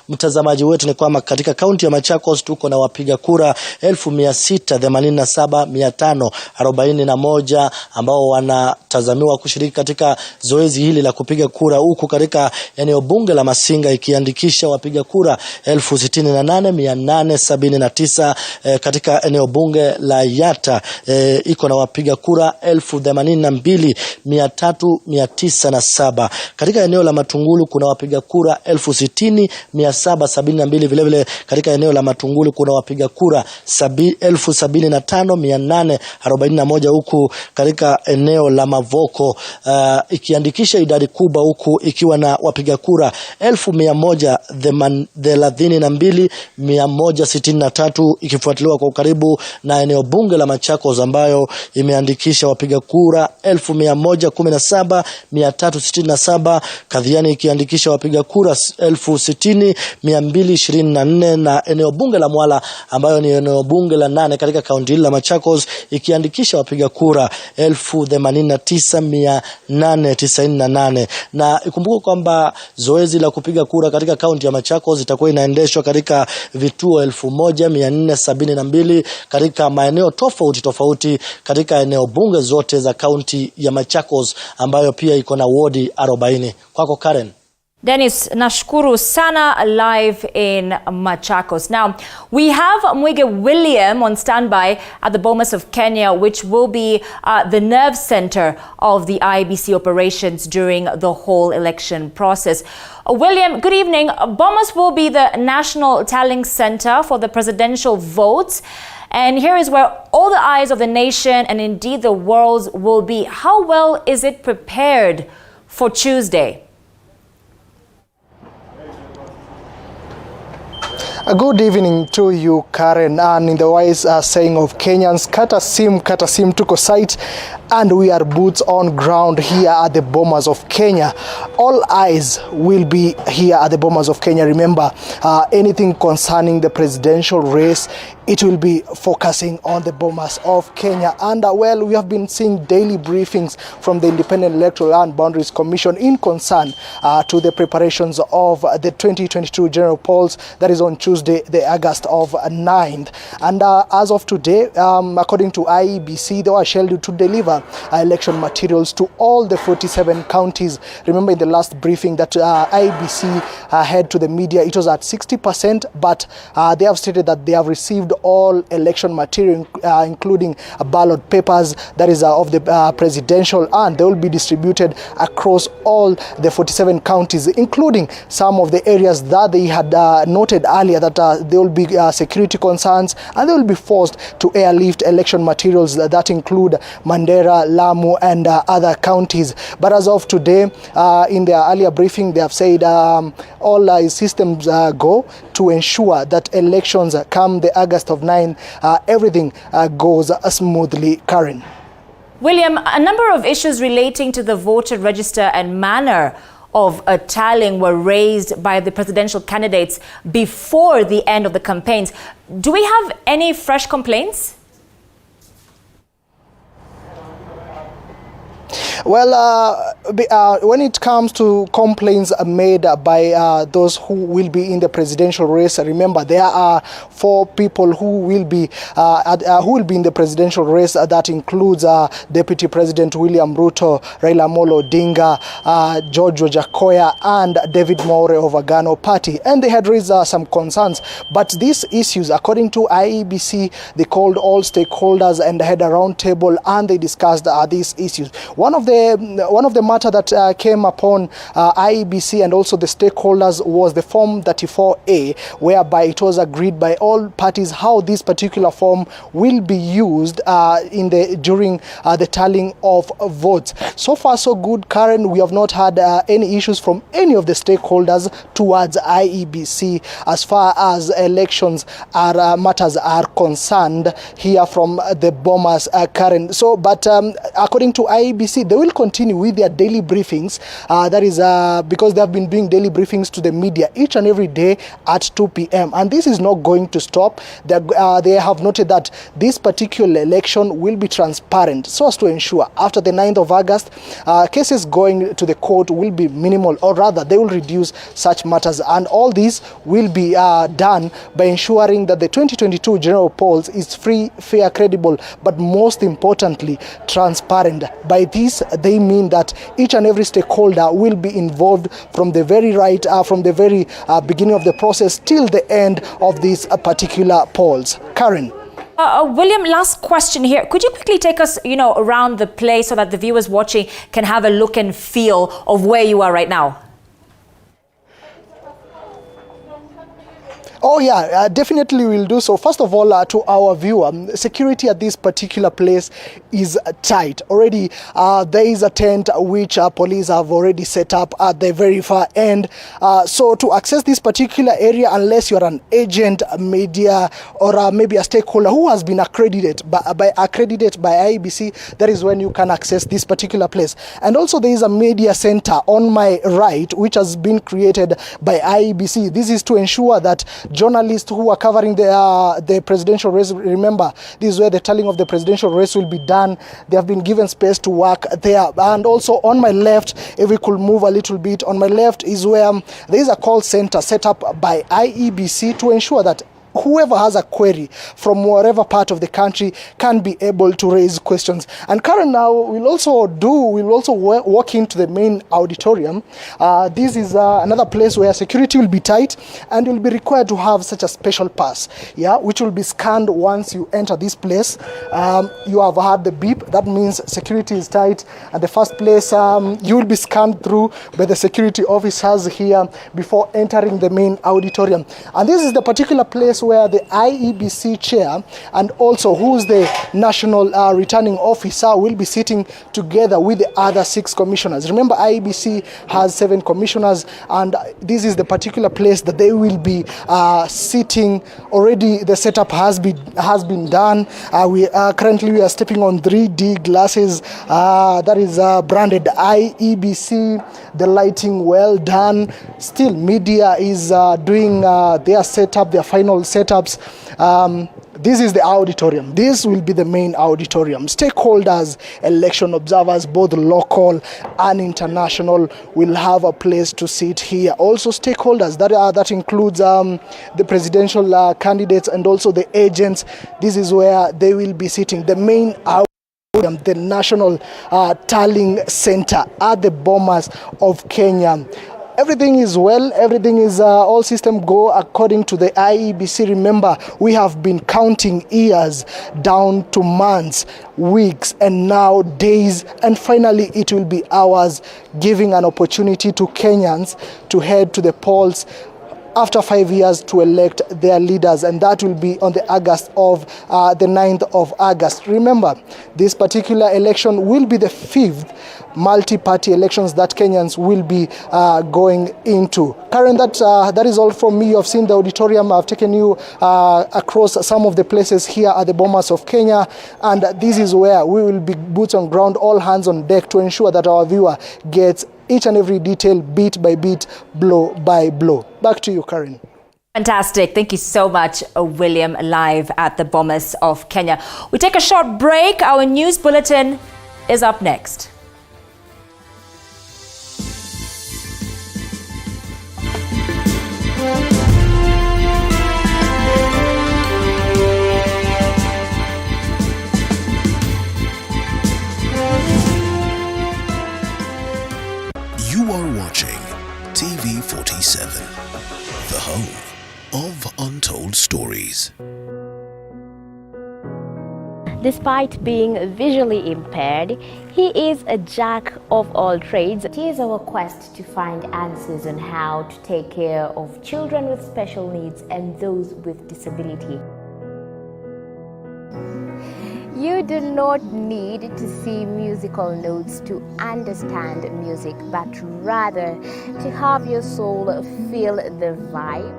mtazamaji wetu ni kwamba katika kaunti ya Machakos tuko na wapiga kura 1,687,541 ambao wanatazamiwa kushiriki katika zoezi hili la kupiga kura, huku katika eneo bunge la Masinga ikiandikisha wapiga kura 68,879. Katika eneo bunge la Yata iko na wapiga kura 82,397. Katika eneo la Matungulu kuna wapiga kura 60,772. Vile katika eneo la Matungulu kuna wapiga kura 75,841, huku katika eneo la Mavoko ikiandikisha idadi kubwa, huku ikiwa na wapiga kura 132,163, ikifuatiliwa kwa ukaribu na eneo bunge la Machakos ambayo imeandikisha wapiga kura 1,117,367, Kadhiani ikiandikisha wapiga kura 60,224, na eneo bunge la Mwala ambayo ni eneo bunge la 8 katika kaunti la Machakos ikiandikisha wapiga kura 89,898. Na ikumbuke kwamba zoezi la kupiga kura katika kaunti ya Machakos itakuwa inaendeshwa katika vituo 1,472 katika maeneo tofauti katika eneo bunge zote za kaunti ya Machakos ambayo pia iko na wodi 40. Kwako Karen. Dennis, nashukuru sana, live in Machakos. Now, we have Mwige William on standby at the Bomas of Kenya, which will be the nerve center of the IEBC operations during the whole election process. William, good evening. Bomas will be the national tallying center for the presidential votes. And here is where all the eyes of the nation and indeed the world will be. How well is it prepared for Tuesday? A good evening to you, Karen. And in the wise saying of Kenyans, kata sim tuko site, and we are boots on ground here at the Bomas of Kenya. All eyes will be here at the Bomas of Kenya. Remember, anything concerning the presidential race, it will be focusing on the Bomas of Kenya. And well, we have been seeing daily briefings from the Independent Electoral and Boundaries Commission in concern to the preparations of the 2022 general polls, that is on Tuesday, the August of 9th. And as of today, according to IEBC, they were scheduled to deliver election materials to all the 47 counties. Remember in the last briefing that IEBC had to the media, it was at 60%, but they have stated that they have received all election material, including ballot papers, that is of the presidential, and they will be distributed across all the 47 counties, including some of the areas that they had noted earlier that there will be security concerns, and they will be forced to airlift election materials that include Mandera, Lamu, and other counties. But as of today, in their earlier briefing, they have said all systems go to ensure that elections come the August of 9, everything goes smoothly, Karen. William, a number of issues relating to the voter register and manner of tallying were raised by the presidential candidates before the end of the campaigns. Do we have any fresh complaints? Well, when it comes to complaints made by those who will be in the presidential race, remember there are 4 people who will be in the presidential race. That includes Deputy President William Ruto, Raila-Karua Prayer, George Wajakoya, and David Mwaure of Agano Party, and they had raised some concerns. But these issues, according to IEBC, they called all stakeholders and had a round table, and they discussed these issues. One of the matter that came upon IEBC and also the stakeholders was the Form 34A, whereby it was agreed by all parties how this particular form will be used during the tallying of votes. So far, so good, Karen. We have not had any issues from any of the stakeholders towards IEBC as far as elections matters are concerned here from the Bomas, Karen. So, but according to IEBC, they will continue with their daily briefings. That is because they have been doing daily briefings to the media each and every day at 2 p.m. And this is not going to stop. They have noted that this particular election will be transparent so as to ensure after the 9th of August, cases going to the court will be minimal, or rather they will reduce such matters. And all this will be done by ensuring that the 2022 general polls is free, fair, credible, but most importantly, transparent. By this, they mean that each and every stakeholder will be involved from the very beginning of the process till the end of these particular polls. Karen. William, last question here. Could you quickly take us, around the place so that the viewers watching can have a look and feel of where you are right now? Oh yeah, definitely we'll do so. First of all, to our viewer, security at this particular place is tight. Already there is a tent which police have already set up at the very far end. So to access this particular area, unless you're an agent, media, or maybe a stakeholder who has been accredited by IEBC, that is when you can access this particular place. And also there is a media center on my right, which has been created by IEBC. This is to ensure that journalists who are covering the presidential race, remember, this is where the tallying of the presidential race will be done. They have been given space to work there. And also on my left, if we could move a little bit, on my left is where there is a call center set up by IEBC to ensure that whoever has a query from whatever part of the country can be able to raise questions. And Karen, now we'll also walk into the main auditorium. This is another place where security will be tight, and you'll be required to have such a special pass, which will be scanned once you enter this place. You have had the beep. That means security is tight. At the first place, you will be scanned through by the security officers here before entering the main auditorium. And this is the particular place where the IEBC chair and also who's the national returning officer will be sitting together with the other 6 commissioners. Remember, IEBC has 7 commissioners, and this is the particular place that they will be sitting. Already the setup has been done. Currently we are stepping on 3D glasses that is branded IEBC. The lighting well done. Still, media is doing their setup, their final setups. This is the auditorium. This will be the main auditorium. Stakeholders, election observers, both local and international, will have a place to sit here. Also stakeholders, that includes the presidential candidates and also the agents. This is where they will be sitting. The main auditorium, the National Tallying Center at the Bomas of Kenya. Everything is well, everything is all system go according to the IEBC. Remember, we have been counting years down to months, weeks, and now days, and finally it will be hours, giving an opportunity to Kenyans to head to the polls after 5 years to elect their leaders, and that will be on the 9th of August. Remember, this particular election will be the 5th multi-party elections that Kenyans will be going into. Karen, that is all from me. You have seen the auditorium. I've taken you across some of the places here at the Bomas of Kenya, and this is where we will be boots on ground, all hands on deck to ensure that our viewer gets each and every detail, beat by beat, blow by blow. Back to you, Karen. Fantastic. Thank you so much, William, live at the Bomas of Kenya. We take a short break. Our news bulletin is up next. You are watching TV 47, the home of untold stories. Despite being visually impaired, he is a jack of all trades. It is our quest to find answers on how to take care of children with special needs and those with disability. You do not need to see musical notes to understand music, but rather to have your soul feel the vibe.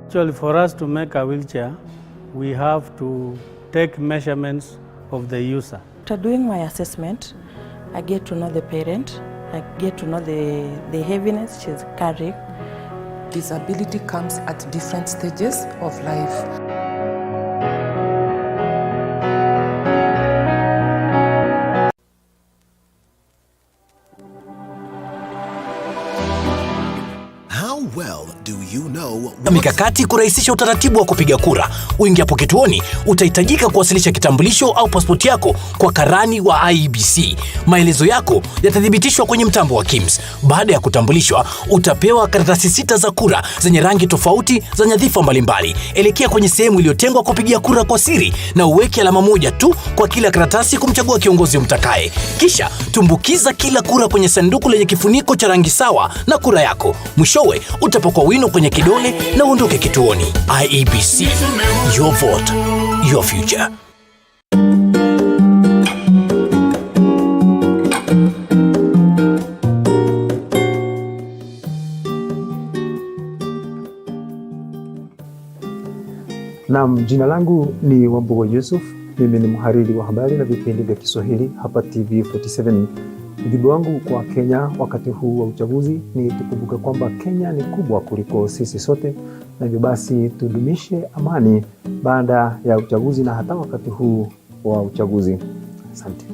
Actually, for us to make a wheelchair, we have to take measurements of the user. After doing my assessment, I get to know the parent. I get to know the heaviness she's carrying. Disability comes at different stages of life. Mikakati kurahisisha utaratibu wa kupiga kura. Uingiapo kituoni, utahitajika kuwasilisha kitambulisho au pasipoti yako kwa karani wa IEBC. Maelezo yako yatathibitishwa kwenye mtambo wa KIMS. Baada ya kutambulishwa, utapewa karatasi 6 za kura zenye rangi tofauti za nyadhifa mbalimbali. Elekea kwenye sehemu iliyotengwa kupigia kura kwa siri na uweke alama moja tu kwa kila karatasi kumchagua kiongozi umtakaye. Kisha tumbukiza kila kura kwenye sanduku lenye kifuniko cha rangi sawa na kura yako. Mwishowe utapakwa wino kwenye kidole na uondoke kituoni. IEBC, your vote, your future. Naam, jina langu ni Wambugo Yusuf. Mimi ni mhariri wa habari na vipindi vya Kiswahili hapa TV 47. Ujumbe wangu kwa Kenya wakati huu wa uchaguzi ni tukumbuke kwamba Kenya ni kubwa kuliko sisi sote, na hivyo basi tudumishe amani baada ya uchaguzi na hata wakati huu wa uchaguzi. Asante.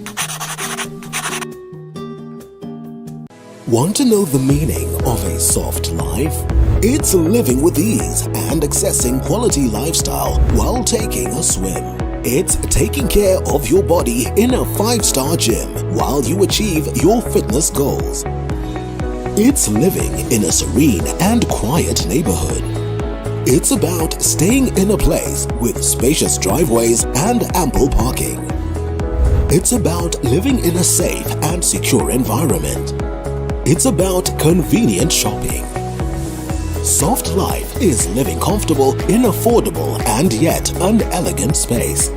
Want to know the meaning of a soft life? It's living with ease and accessing quality lifestyle while taking a swim. It's taking care of your body in a 5-star gym while you achieve your fitness goals. It's living in a serene and quiet neighborhood. It's about staying in a place with spacious driveways and ample parking. It's about living in a safe and secure environment. It's about convenient shopping. Soft life is living comfortable in affordable and yet an elegant space.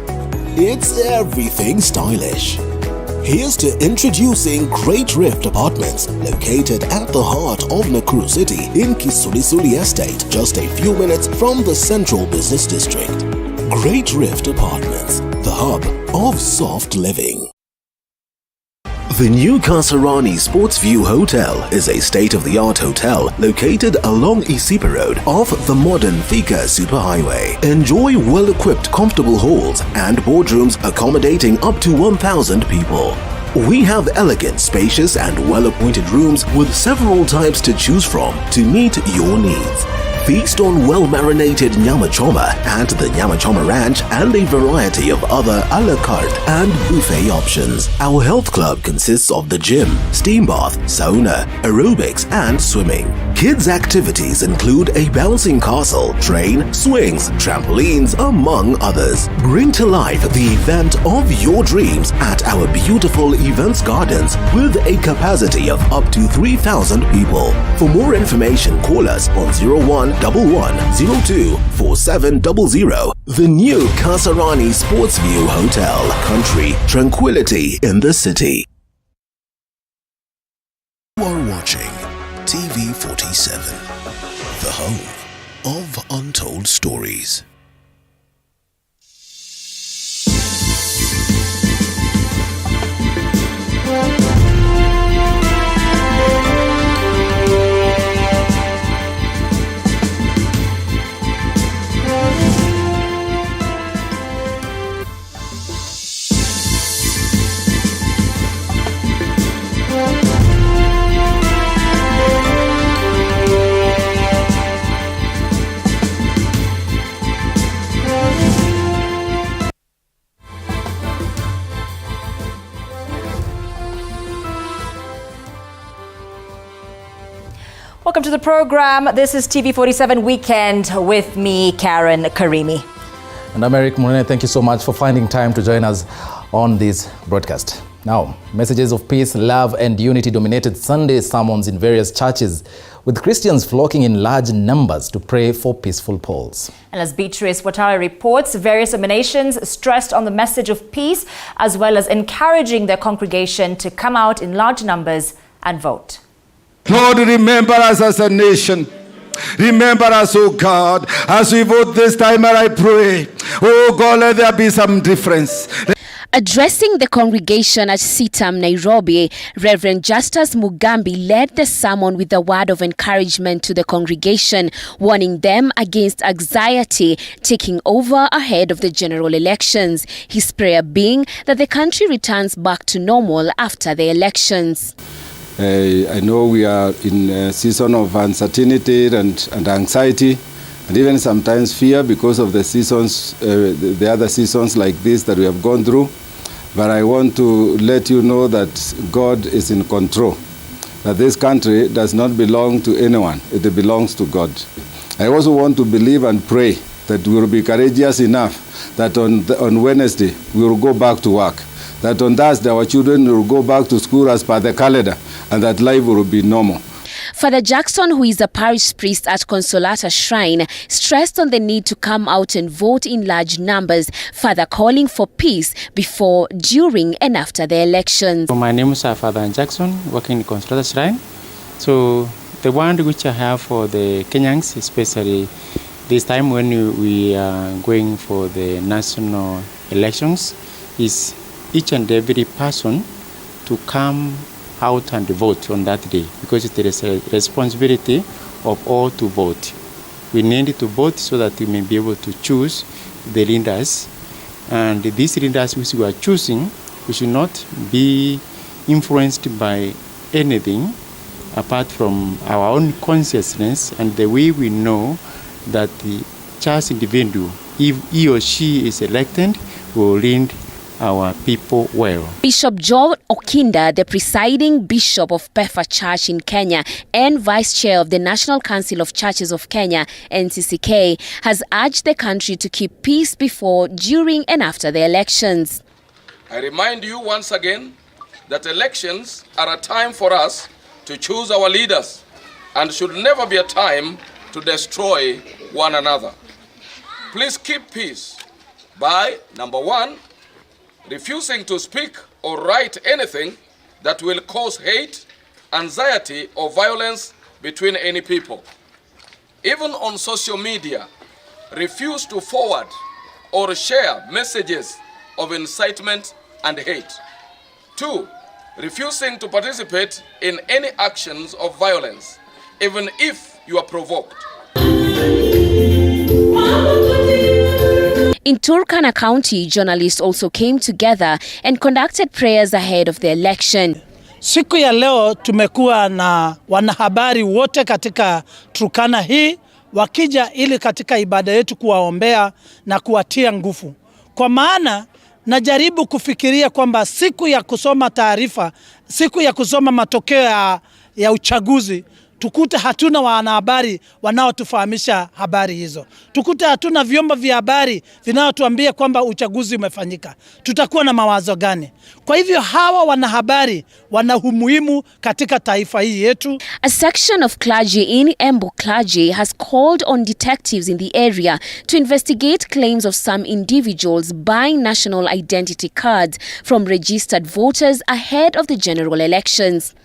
It's everything stylish. Here's to introducing Great Rift Apartments, located at the heart of Nakuru City in Kisulisuli Estate, just a few minutes from the Central Business District. Great Rift Apartments, the hub of soft living. The new Kasarani Sportsview Hotel is a state-of-the-art hotel located along Isipa Road off the modern Thika Superhighway. Enjoy well-equipped comfortable halls and boardrooms accommodating up to 1,000 people. We have elegant, spacious and well-appointed rooms with several types to choose from to meet your needs. Feast on well-marinated nyama choma at the Nyama Choma Ranch and a variety of other a la carte and buffet options. Our health club consists of the gym, steam bath, sauna, aerobics and swimming. Kids' activities include a bouncing castle, train, swings, trampolines, among others. Bring to life the event of your dreams at our beautiful events gardens with a capacity of up to 3,000 people. For more information, call us on 0111024700. The new Kasarani Sportsview Hotel. Country tranquility in the city. You are watching TV 47, the home of untold stories. Welcome to the program. This is TV 47 Weekend with me, Karen Karimi. And I'm Eric Munene. Thank you so much for finding time to join us on this broadcast. Now, messages of peace, love and unity dominated Sunday sermons in various churches, with Christians flocking in large numbers to pray for peaceful polls. And as Beatrice Watara reports, various emanations stressed on the message of peace, as well as encouraging their congregation to come out in large numbers and vote. Lord, remember us as a nation. Remember us, oh God, as we vote this time, I pray. Oh God, let there be some difference. Addressing the congregation at Sitam, Nairobi, Reverend Justus Mugambi led the sermon with a word of encouragement to the congregation, warning them against anxiety taking over ahead of the general elections. His prayer being that the country returns back to normal after the elections. I know we are in a season of uncertainty and anxiety, and even sometimes fear because of the seasons, the other seasons like this that we have gone through. But I want to let you know that God is in control, that this country does not belong to anyone, it belongs to God. I also want to believe and pray that we will be courageous enough that on Wednesday we will go back to work, that on Thursday our children will go back to school as per the calendar, and that life will be normal. Father Jackson, who is a parish priest at Consolata Shrine, stressed on the need to come out and vote in large numbers, further calling for peace before, during and after the elections. My name is Father Jackson, working in Consolata Shrine. So the one which I have for the Kenyans, especially this time when we are going for the national elections, is each and every person to come out and vote on that day, because it is a responsibility of all to vote. We need to vote so that we may be able to choose the leaders, and these leaders which we are choosing, we should not be influenced by anything apart from our own consciousness and the way we know that the church individual, if he or she is elected, will lead our people well. Bishop Joel Okinda, the presiding bishop of Pefa Church in Kenya and vice chair of the National Council of Churches of Kenya, NCCK, has urged the country to keep peace before, during and after the elections. I remind you once again that elections are a time for us to choose our leaders and should never be a time to destroy one another. Please keep peace by, number one, refusing to speak or write anything that will cause hate, anxiety, or violence between any people. Even on social media, refuse to forward or share messages of incitement and hate. 2, refusing to participate in any actions of violence, even if you are provoked. In Turkana County, journalists also came together and conducted prayers ahead of the election. Siku ya leo tumekuwa na wanahabari wote katika Turkana hii wakija ili katika ibada yetu kuwaombea na kuwatia nguvu. Kwa maana najaribu kufikiria kwamba siku ya kusoma taarifa, siku ya kusoma matokeo ya uchaguzi, tukute hatuna wanahabari wanaotufahamisha habari hizo. Tukute hatuna vyombo vya habari vinaotuambia kwamba uchaguzi umefanyika. Tutakuwa na mawazo gani? Kwa hivyo hawa wanahabari wana umuhimu katika taifa hii yetu. A section of clergy in Embu clergy has called on detectives in the area to investigate claims of some individuals buying national identity cards from registered voters ahead of the general elections.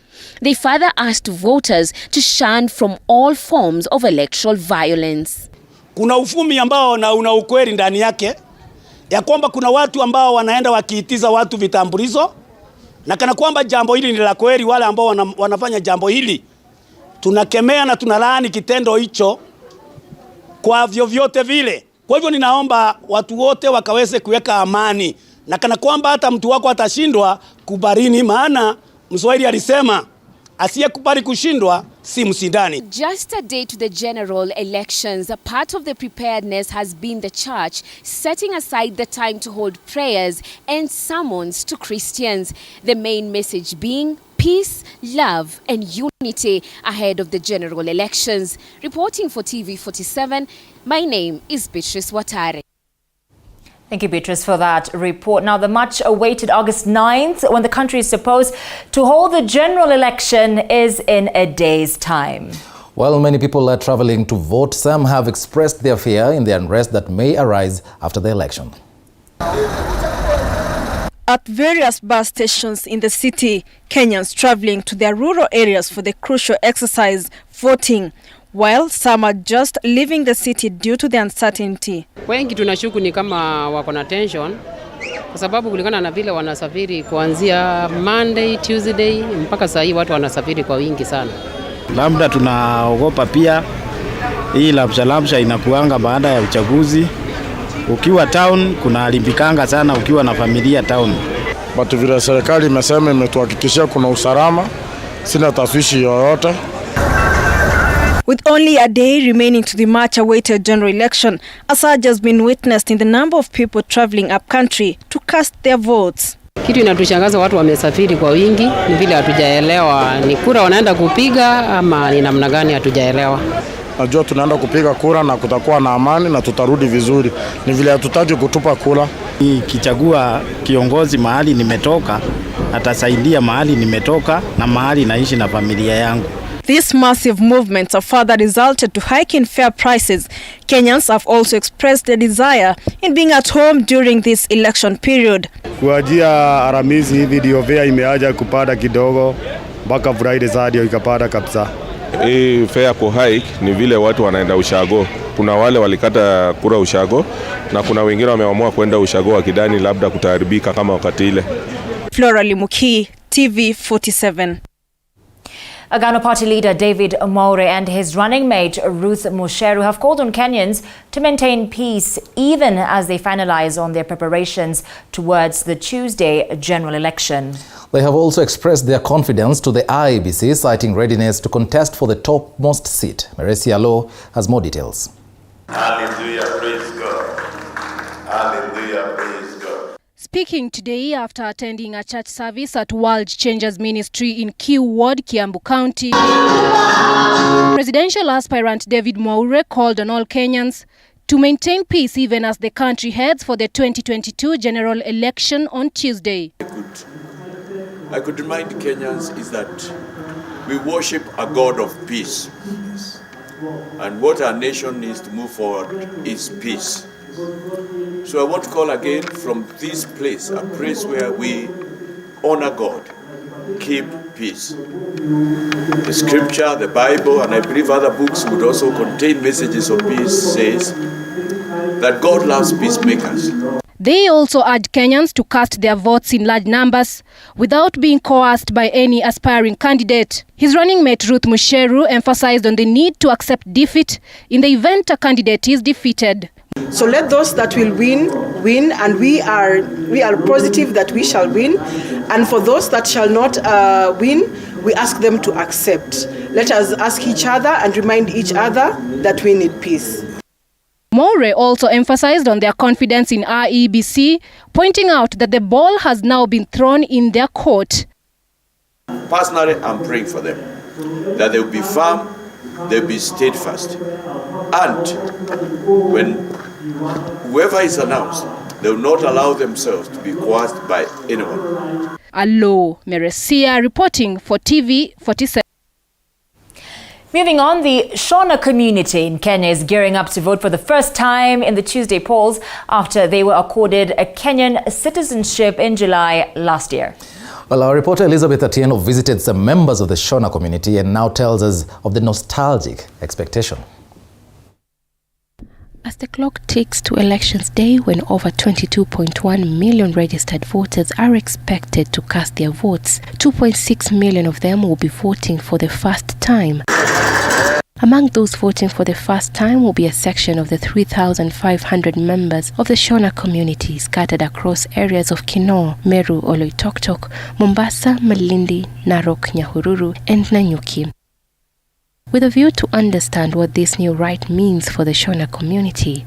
They further asked voters to shun from all forms of electoral violence. Kuna ufumi ambao na una ukweli ndani yake ya kwamba kuna watu ambao wanaenda wakiitiza watu vitambulisho, na kana kwamba jambo hili ni la kweli. Wale ambao wanafanya jambo hili tunakemea na tunalaani kitendo hicho kwa vyovyote vile. Kwa hivyo ninaomba watu wote wakaweze kuweka amani, na kana kwamba hata mtu wako atashindwa kubarini, maana Mswahili alisema asiyekubali kushindwa si msindani. Just a day to the general elections, a part of the preparedness has been the church setting aside the time to hold prayers and summons to Christians. The main message being peace, love and unity ahead of the general elections. Reporting for TV47, my name is Beatrice Watare. Thank you, Beatrice, for that report. Now, the much-awaited August 9th, when the country is supposed to hold the general election, is in a day's time. While many people are traveling to vote, some have expressed their fear in the unrest that may arise after the election. At various bus stations in the city, Kenyans traveling to their rural areas for the crucial exercise, voting, while some are just leaving the city due to the uncertainty. Wengi tunashuku ni kama wako na tension kwa sababu kulingana na vile wanasafiri kuanzia Monday, Tuesday mpaka saa hii watu wanasafiri kwa wingi sana. Labda tunaogopa pia hii labsha inakuanga baada ya uchaguzi. Ukiwa town kuna alimbikanga sana ukiwa na familia town. Watu vile serikali imesema imetuhakikishia kuna usalama, sina tashwishi yoyote. With only a day remaining to the much-awaited general election, a surge has been witnessed in the number of people traveling up country to cast their votes. Kitu inatushangaza watu wamesafiri kwa wingi, ni vile hatujaelewa ni kura wanaenda kupiga ama ni namna gani, hatujaelewa. Najua tunaenda kupiga kura na kutakuwa na amani na tutarudi vizuri. Ni vile hatutaki kutupa kura. Kichagua kiongozi mahali nimetoka, atasaidia mahali nimetoka na mahali naishi na familia yangu. These massive movements have further resulted to hike in fare prices. Kenyans have also expressed their desire in being at home during this election period. Kuanzia Alhamisi hivi ndio fare imeaja kupanda kidogo mpaka Friday zaidi ikapanda kabisa. Hii fare ku hike ni vile watu wanaenda ushago. Kuna wale walikata kura ushago na kuna wengine wameamua kwenda ushago wakidani labda kutaharibika kama wakati ile. Flora Limuki, TV47. Agano Party leader David Mwaure and his running mate Ruth Musheru have called on Kenyans to maintain peace even as they finalize on their preparations towards the Tuesday general election. They have also expressed their confidence to the IEBC, citing readiness to contest for the topmost seat. Meresia Law has more details. Hallelujah, praise God. Hallelujah, praise God. Speaking today after attending a church service at World Changers Ministry in Q Ward, Kiambu County, presidential aspirant David Mwaure called on all Kenyans to maintain peace even as the country heads for the 2022 general election on Tuesday. I could remind Kenyans is that we worship a God of peace. And what our nation needs to move forward is peace. So I want to call again from this place, a place where we honor God, keep peace. The scripture, the Bible, and I believe other books would also contain messages of peace, says that God loves peacemakers. They also urged Kenyans to cast their votes in large numbers without being coerced by any aspiring candidate. His running mate Ruth Musheru emphasized on the need to accept defeat in the event a candidate is defeated. So let those that will win, and we are positive that we shall win. And for those that shall not win, we ask them to accept. Let us ask each other and remind each other that we need peace. Mwaure also emphasized on their confidence in IEBC, pointing out that the ball has now been thrown in their court. Personally, I'm praying for them, that they will be firm, they will be steadfast. And when whoever is announced, they will not allow themselves to be coerced by anyone. Allo Meresia reporting for TV 47. Moving on, the Shona community in Kenya is gearing up to vote for the first time in the Tuesday polls after they were accorded a Kenyan citizenship in July last year. Well, our reporter Elizabeth Atieno visited some members of the Shona community and now tells us of the nostalgic expectation. As the clock ticks to Elections Day, when over 22.1 million registered voters are expected to cast their votes, 2.6 million of them will be voting for the first time. Among those voting for the first time will be a section of the 3,500 members of the Shona community scattered across areas of Kinoo, Meru, Oloitoktok, Mombasa, Malindi, Narok, Nyahururu, and Nanyuki. With a view to understand what this new right means for the Shona community,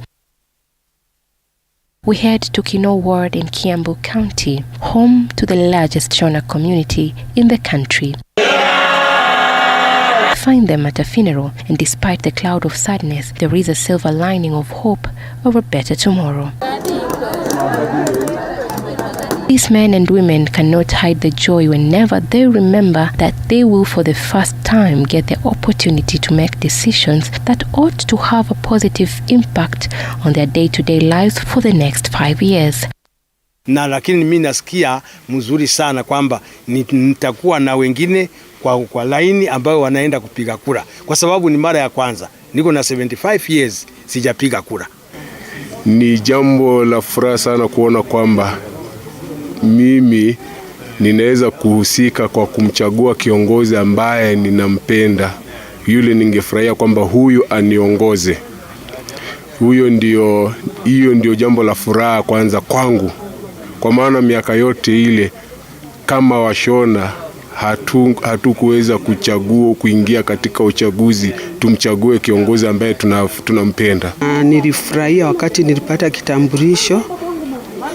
we head to Kinoo Ward in Kiambu County, home to the largest Shona community in the country. Find them at a funeral, and despite the cloud of sadness, there is a silver lining of hope of a better tomorrow. These men and women cannot hide the joy whenever they remember that they will for the first time get the opportunity to make decisions that ought to have a positive impact on their day-to-day lives for the next 5 years. Na lakini mimi nasikia mzuri sana kwamba nitakuwa na wengine kwa laini ambao wanaenda kupiga kura, kwa sababu ni mara ya kwanza niko na 75 years sijapiga kura. Ni jambo la furaha sana kuona kwamba mimi ninaweza kuhusika kwa kumchagua kiongozi ambaye ninampenda. Yule ningefurahia kwamba huyu aniongoze. Hiyo ndio jambo la furaha kwanza kwangu. Kwa maana miaka yote ile kama Washona hatukuweza kuchagua kuingia katika uchaguzi tumchague kiongozi ambaye tunampenda. Nilifurahia wakati nilipata kitambulisho,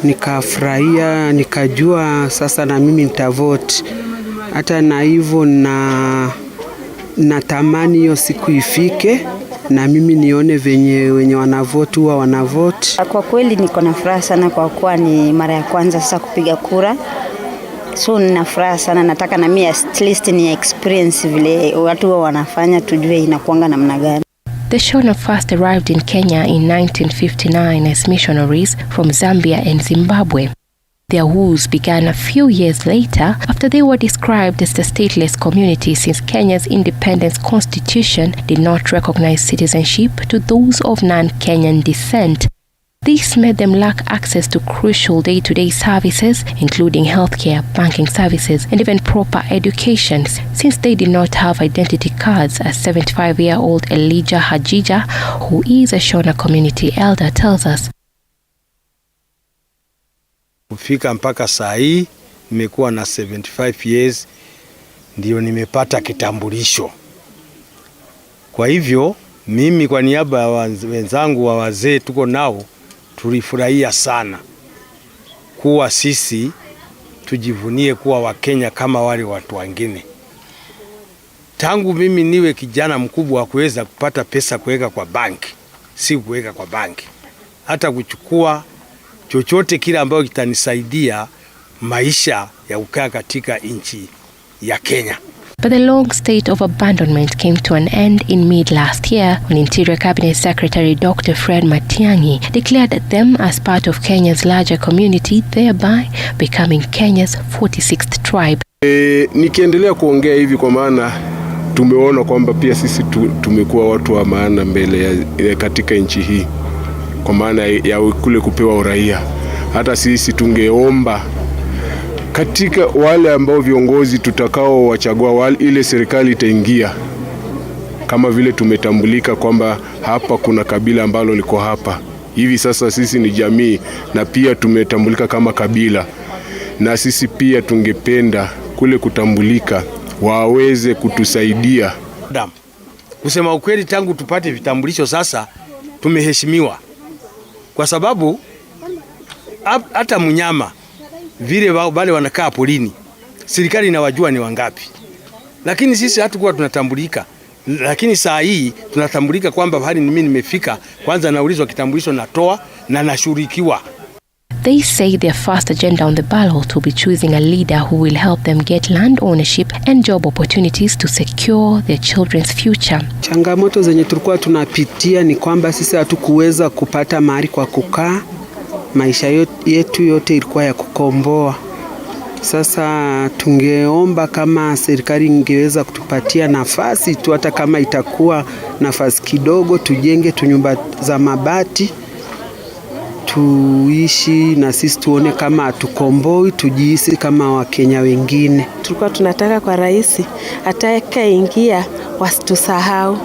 nikafurahia, nikajua sasa na mimi nitavote. Hata na hivyo natamani hiyo siku ifike na mimi nione wenye wanavote huwa wanavote. Kwa kweli niko na furaha sana kwa kuwa ni mara ya kwanza sasa kupiga kura. So nina furaha sana, nataka na mimi at least ni experience vile watu wanafanya tujue inakuanga namna gani. The Shona first arrived in Kenya in 1959 as missionaries from Zambia and Zimbabwe. Their woes began a few years later after they were described as the stateless community since Kenya's independence constitution did not recognize citizenship to those of non-Kenyan descent. This made them lack access to crucial day-to-day services, including healthcare, banking services, and even proper education, since they did not have identity cards, as 75-year-old Elijah Hajija, who is a Shona community elder, tells us. Kufika mpaka saa hii nimekuwa na 75 years ndio nimepata kitambulisho. Kwa hivyo mimi kwa niaba ya wenzangu wa wazee tuko nao, tulifurahia sana kuwa sisi tujivunie kuwa Wakenya kama wale watu wengine. Tangu mimi niwe kijana mkubwa kuweza kupata pesa kuweka kwa banki, si kuweka kwa banki, hata kuchukua chochote kile ambayo kitanisaidia maisha ya kukaa katika nchi ya Kenya. But the long state of abandonment came to an end in mid last year when Interior Cabinet Secretary Dr. Fred Matiang'i declared them as part of Kenya's larger community, thereby becoming Kenya's 46th tribe. Nikiendelea kuongea hivi kwa maana tumeona kwamba pia sisi tumekuwa watu wa maana mbele ya katika nchi hii, kwa maana ya kule kupewa uraia. Hata sisi tungeomba katika wale ambao viongozi tutakao wachagua, ile serikali itaingia, kama vile tumetambulika kwamba hapa kuna kabila ambalo liko hapa. Hivi sasa sisi ni jamii na pia tumetambulika kama kabila, na sisi pia tungependa kule kutambulika waweze kutusaidia. Kusema ukweli, tangu tupate vitambulisho sasa tumeheshimiwa, kwa sababu hata mnyama vile wale wanakaa polini, serikali inawajua ni wangapi, lakini sisi hatukuwa tunatambulika. Lakini saa hii tunatambulika kwamba hali mimi nimefika, kwanza naulizwa kitambulisho, natoa na nashurikiwa. They say their first agenda on the ballot will be choosing a leader who will help them get land ownership and job opportunities to secure their children's future. Changamoto zenye tulikuwa tunapitia ni kwamba sisi hatukuweza kupata mahali kwa kukaa. Maisha yetu yote ilikuwa ya kukomboa. Sasa tungeomba kama serikali ingeweza kutupatia nafasi tu, hata kama itakuwa nafasi kidogo, tujenge tunyumba za mabati, tuishi na sisi tuone kama hatukomboi, tujihisi kama Wakenya wengine. Tulikuwa tunataka kwa rais atakaingia wasitusahau,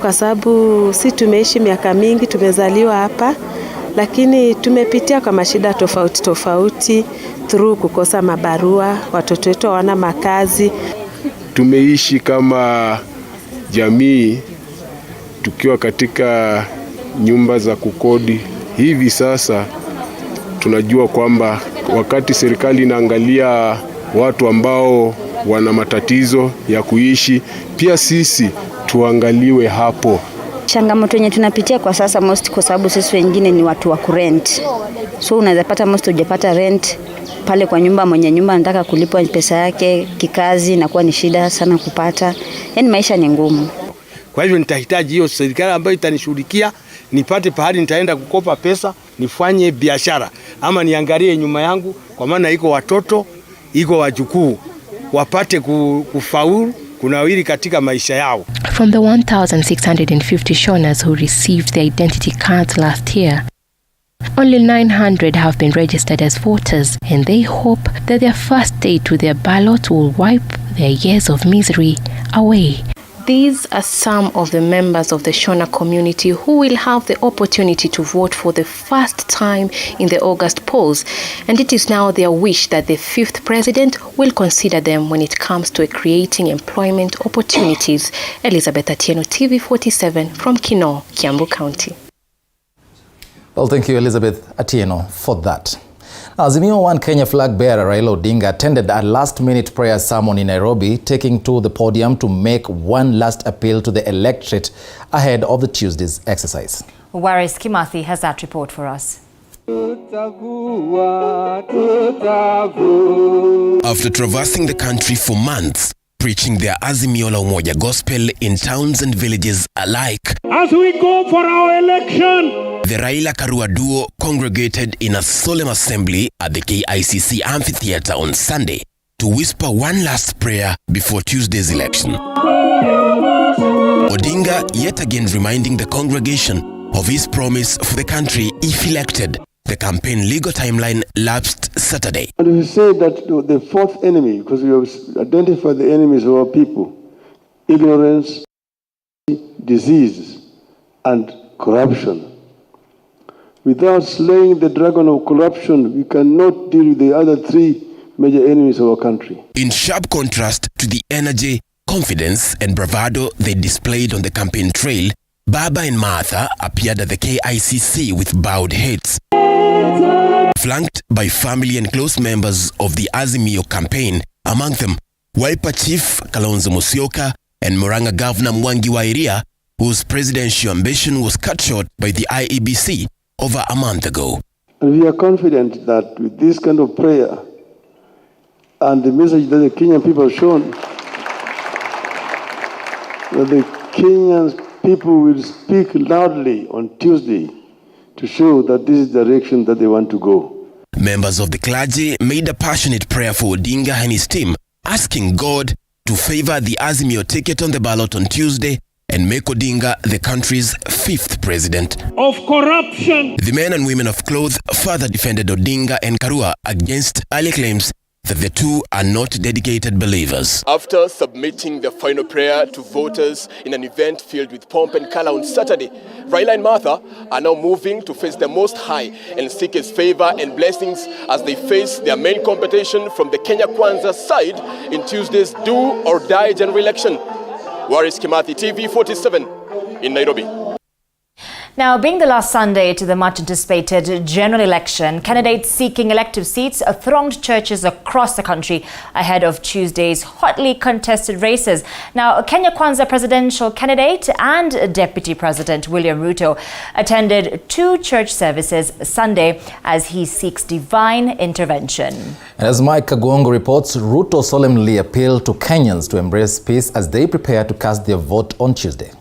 kwa sababu si tumeishi miaka mingi, tumezaliwa hapa, lakini tumepitia kwa mashida tofauti through kukosa mabarua, watoto wetu hawana makazi. Tumeishi kama jamii tukiwa katika nyumba za kukodi. Hivi sasa tunajua kwamba wakati serikali inaangalia watu ambao wana matatizo ya kuishi, pia sisi tuangaliwe hapo. Changamoto yenye tunapitia kwa sasa most, kwa sababu sisi wengine ni watu wa kurent. So unaweza pata most hujapata rent pale kwa nyumba, mwenye nyumba anataka kulipwa pesa yake kikazi, na kuwa ni shida sana kupata. Yaani maisha ni ngumu. Kwa hivyo nitahitaji hiyo serikali ambayo itanishughulikia, nipate pahali nitaenda kukopa pesa, nifanye biashara, ama niangalie nyuma yangu, kwa maana iko watoto, iko wajukuu, wapate kufaulu kunawiri katika maisha yao. From the 1,650 Shonas who received their identity cards last year, only 900 have been registered as voters, and they hope that their first date with their ballot will wipe their years of misery away. These are some of the members of the Shona community who will have the opportunity to vote for the first time in the August polls, and it is now their wish that the 5th president will consider them when it comes to creating employment opportunities. Elizabeth Atieno, TV47 from Kinoo, Kiambu County. Well, thank you, Elizabeth Atieno, for that. Azimio One Kenya flag bearer Raila Odinga attended a last-minute prayer sermon in Nairobi, taking to the podium to make one last appeal to the electorate ahead of the Tuesday's exercise. Mwaure Kimathi has that report for us. After traversing the country for months, preaching their Azimio la Umoja gospel in towns and villages alike, as we go for our election, the Raila-Karua duo congregated in a solemn assembly at the KICC amphitheater on Sunday to whisper one last prayer before Tuesday's election. Odinga yet again reminding the congregation of his promise for the country if elected. The campaign legal timeline lapsed Saturday. And we say that the fourth enemy, because we have identified the enemies of our people: ignorance, disease, and corruption. Without slaying the dragon of corruption, we cannot deal with the other three major enemies of our country. In sharp contrast to the energy, confidence, and bravado they displayed on the campaign trail, Baba and Martha appeared at the KICC with bowed heads. Flanked by family and close members of the Azimio campaign, among them Wiper Chief Kalonzo Musyoka and Murang'a Governor Mwangi wa Iria, whose presidential ambition was cut short by the IEBC over a month ago. And we are confident that with this kind of prayer and the message that the Kenyan people have shown, that the Kenyan people will speak loudly on Tuesday to show that this is the direction that they want to go. Members of the clergy made a passionate prayer for Odinga and his team, asking God to favor the Azimio ticket on the ballot on Tuesday and make Odinga the country's 5th president. Of corruption. The men and women of cloth further defended Odinga and Karua against early claims that the two are not dedicated believers. After submitting the final prayer to voters in an event filled with pomp and color on Saturday, Raila and Martha are now moving to face the Most High and seek His favor and blessings as they face their main competition from the Kenya Kwanza side in Tuesday's do-or-die general election. Waris Kimathi, TV 47 in Nairobi. Now, being the last Sunday to the much-anticipated general election, candidates seeking elective seats thronged churches across the country ahead of Tuesday's hotly contested races. Now, Kenya Kwanza presidential candidate and Deputy President William Ruto attended 2 church services Sunday as he seeks divine intervention. As Mike Kagwongo reports, Ruto solemnly appealed to Kenyans to embrace peace as they prepare to cast their vote on Tuesday.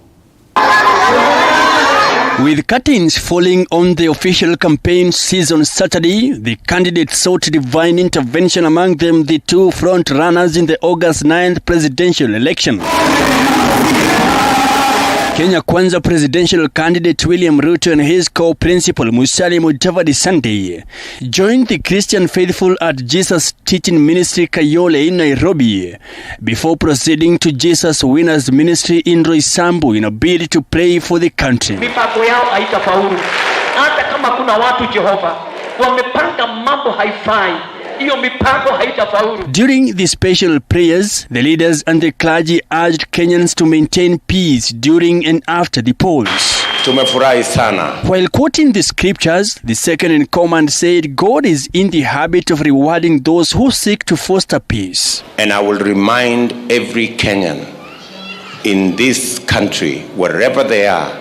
With curtains falling on the official campaign season Saturday, the candidates sought divine intervention, among them the 2 front runners in the August 9th presidential election. Kenya Kwanza presidential candidate William Ruto and his co-principal Musalia Mudavadi Sunday joined the Christian faithful at Jesus Teaching Ministry Kayole in Nairobi before proceeding to Jesus Winners Ministry in Roysambu in a bid to pray for the country. Mipango yao haitafaulu. Hata kama kuna watu Jehova wamepanga mambo haifai. During the special prayers, the leaders and the clergy urged Kenyans to maintain peace during and after the polls. Tumefurahi sana. While quoting the scriptures, the second in command said God is in the habit of rewarding those who seek to foster peace. And I will remind every Kenyan in this country, wherever they are,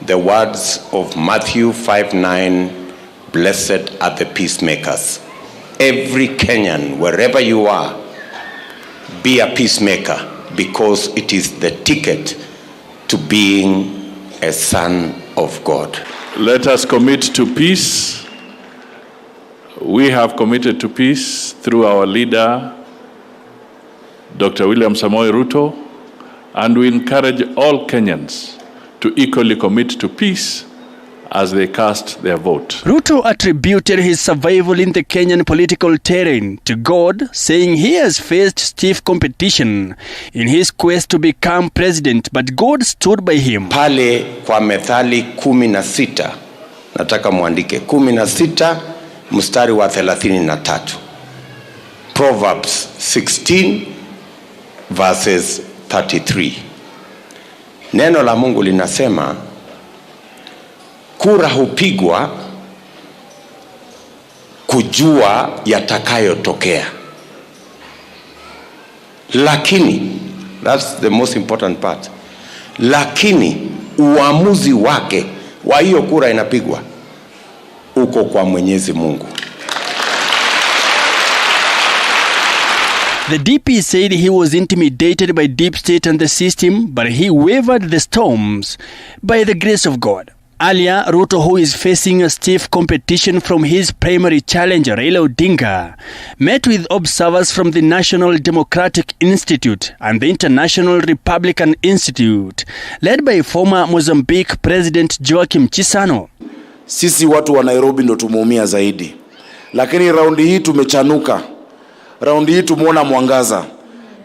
the words of Matthew 5:9, blessed are the peacemakers. Every Kenyan, wherever you are, be a peacemaker, because it is the ticket to being a son of God. Let us commit to peace. We have committed to peace through our leader, Dr. William Samoei Ruto, and we encourage all Kenyans to equally commit to peace as they cast their vote. Ruto attributed his survival in the Kenyan political terrain to God, saying he has faced stiff competition in his quest to become president, but God stood by him. Pale kwa Methali 16, nataka muandike 16 mstari wa 33. Proverbs 16 verses 33. Neno la Mungu linasema kura hupigwa kujua yatakayotokea. Lakini, that's the most important part. Lakini uamuzi wake wa hiyo kura inapigwa uko kwa Mwenyezi Mungu. The DP said he was intimidated by deep state and the system, but he weathered the storms by the grace of God. Earlier, Ruto, who is facing a stiff competition from his primary challenger, Raila Odinga, met with observers from the National Democratic Institute and the International Republican Institute, led by former Mozambique President Joaquim Chissano. Sisi watu wa Nairobi ndo tumeumia zaidi. Lakini raundi hii tumechanuka. Raundi hii tumeona mwangaza.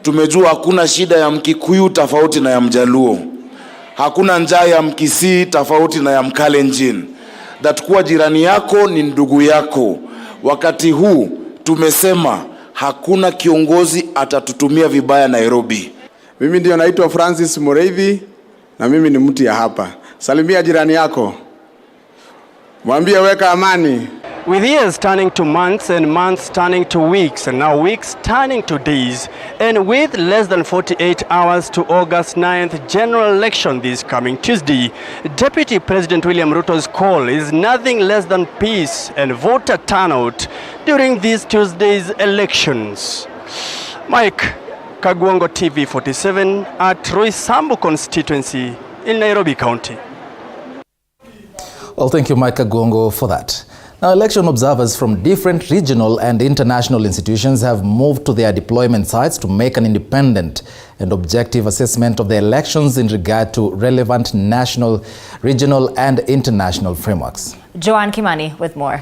Tumejua hakuna shida ya Mkikuyu tofauti na ya Mjaluo. Hakuna njaa ya Mkisii tofauti na ya Mkalenjin. That kuwa jirani yako ni ndugu yako. Wakati huu tumesema hakuna kiongozi atatutumia vibaya Nairobi. Mimi ndio naitwa Francis Mureithi na mimi ni mtu ya hapa. Salimia jirani yako. Mwambie weka amani. With years turning to months and months turning to weeks and now weeks turning to days, and with less than 48 hours to August 9th general election this coming Tuesday, Deputy President William Ruto's call is nothing less than peace and voter turnout during this Tuesday's elections. Mike Kagwango, TV 47 at Roysambu constituency in Nairobi County. Well, thank you, Mike Kagwango, for that. Now, election observers from different regional and international institutions have moved to their deployment sites to make an independent and objective assessment of the elections in regard to relevant national, regional and international frameworks. Joanne Kimani with more.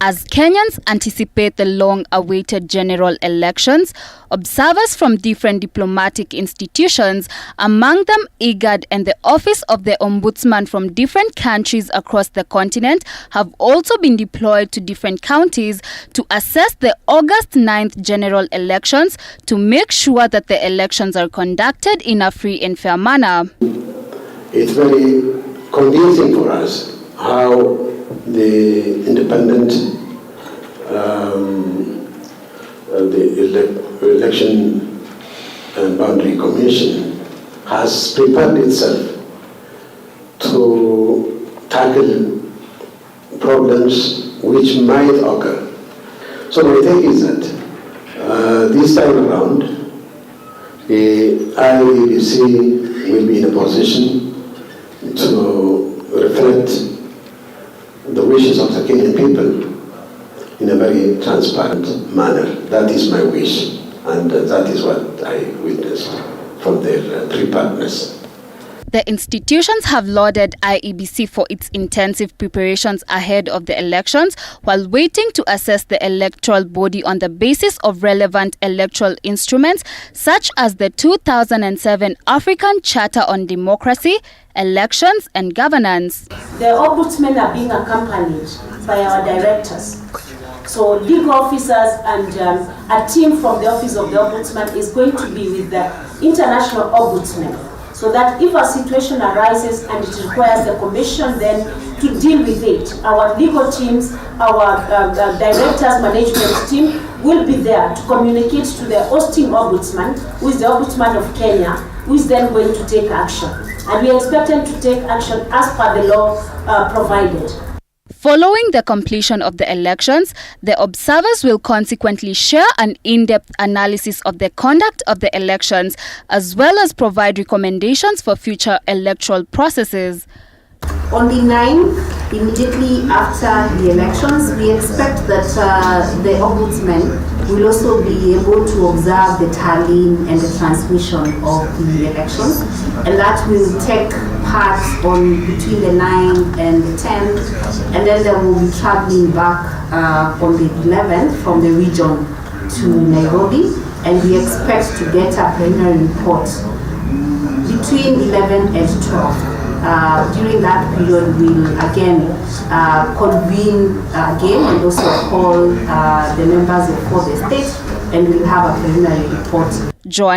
As Kenyans anticipate the long-awaited general elections, observers from different diplomatic institutions, among them IGAD and the Office of the Ombudsman from different countries across the continent, have also been deployed to different counties to assess the August 9th general elections to make sure that the elections are conducted in a free and fair manner. It's very convincing for us how the independent election and boundary commission has prepared itself to tackle problems which might occur. So my take is that this time around, the IEBC will be in a position to reflect the wishes of the Kenyan people in a very transparent manner. That is my wish, and that is what I witnessed from their three partners. The institutions have lauded IEBC for its intensive preparations ahead of the elections, while waiting to assess the electoral body on the basis of relevant electoral instruments such as the 2007 African Charter on Democracy, Elections and Governance. The ombudsmen are being accompanied by our directors. So legal officers and a team from the Office of the Ombudsman is going to be with the international ombudsman, so that if a situation arises and it requires the commission then to deal with it, our legal teams, our directors, management team will be there to communicate to the hosting ombudsman, who is the Ombudsman of Kenya, who is then going to take action. And we are expected to take action as per the law provided. Following the completion of the elections, the observers will consequently share an in-depth analysis of the conduct of the elections, as well as provide recommendations for future electoral processes. On the 9th, immediately after the elections, we expect that the Ombudsman will also be able to observe the tallying and the transmission of the elections, and that will take part on between the 9th and the 10th, and then they will be traveling back on the 11th from the region to Nairobi, and we expect to get a preliminary report between 11 and 12. During that period, we'll again convene again and also call the members of the state, and we'll have a preliminary report. Joanne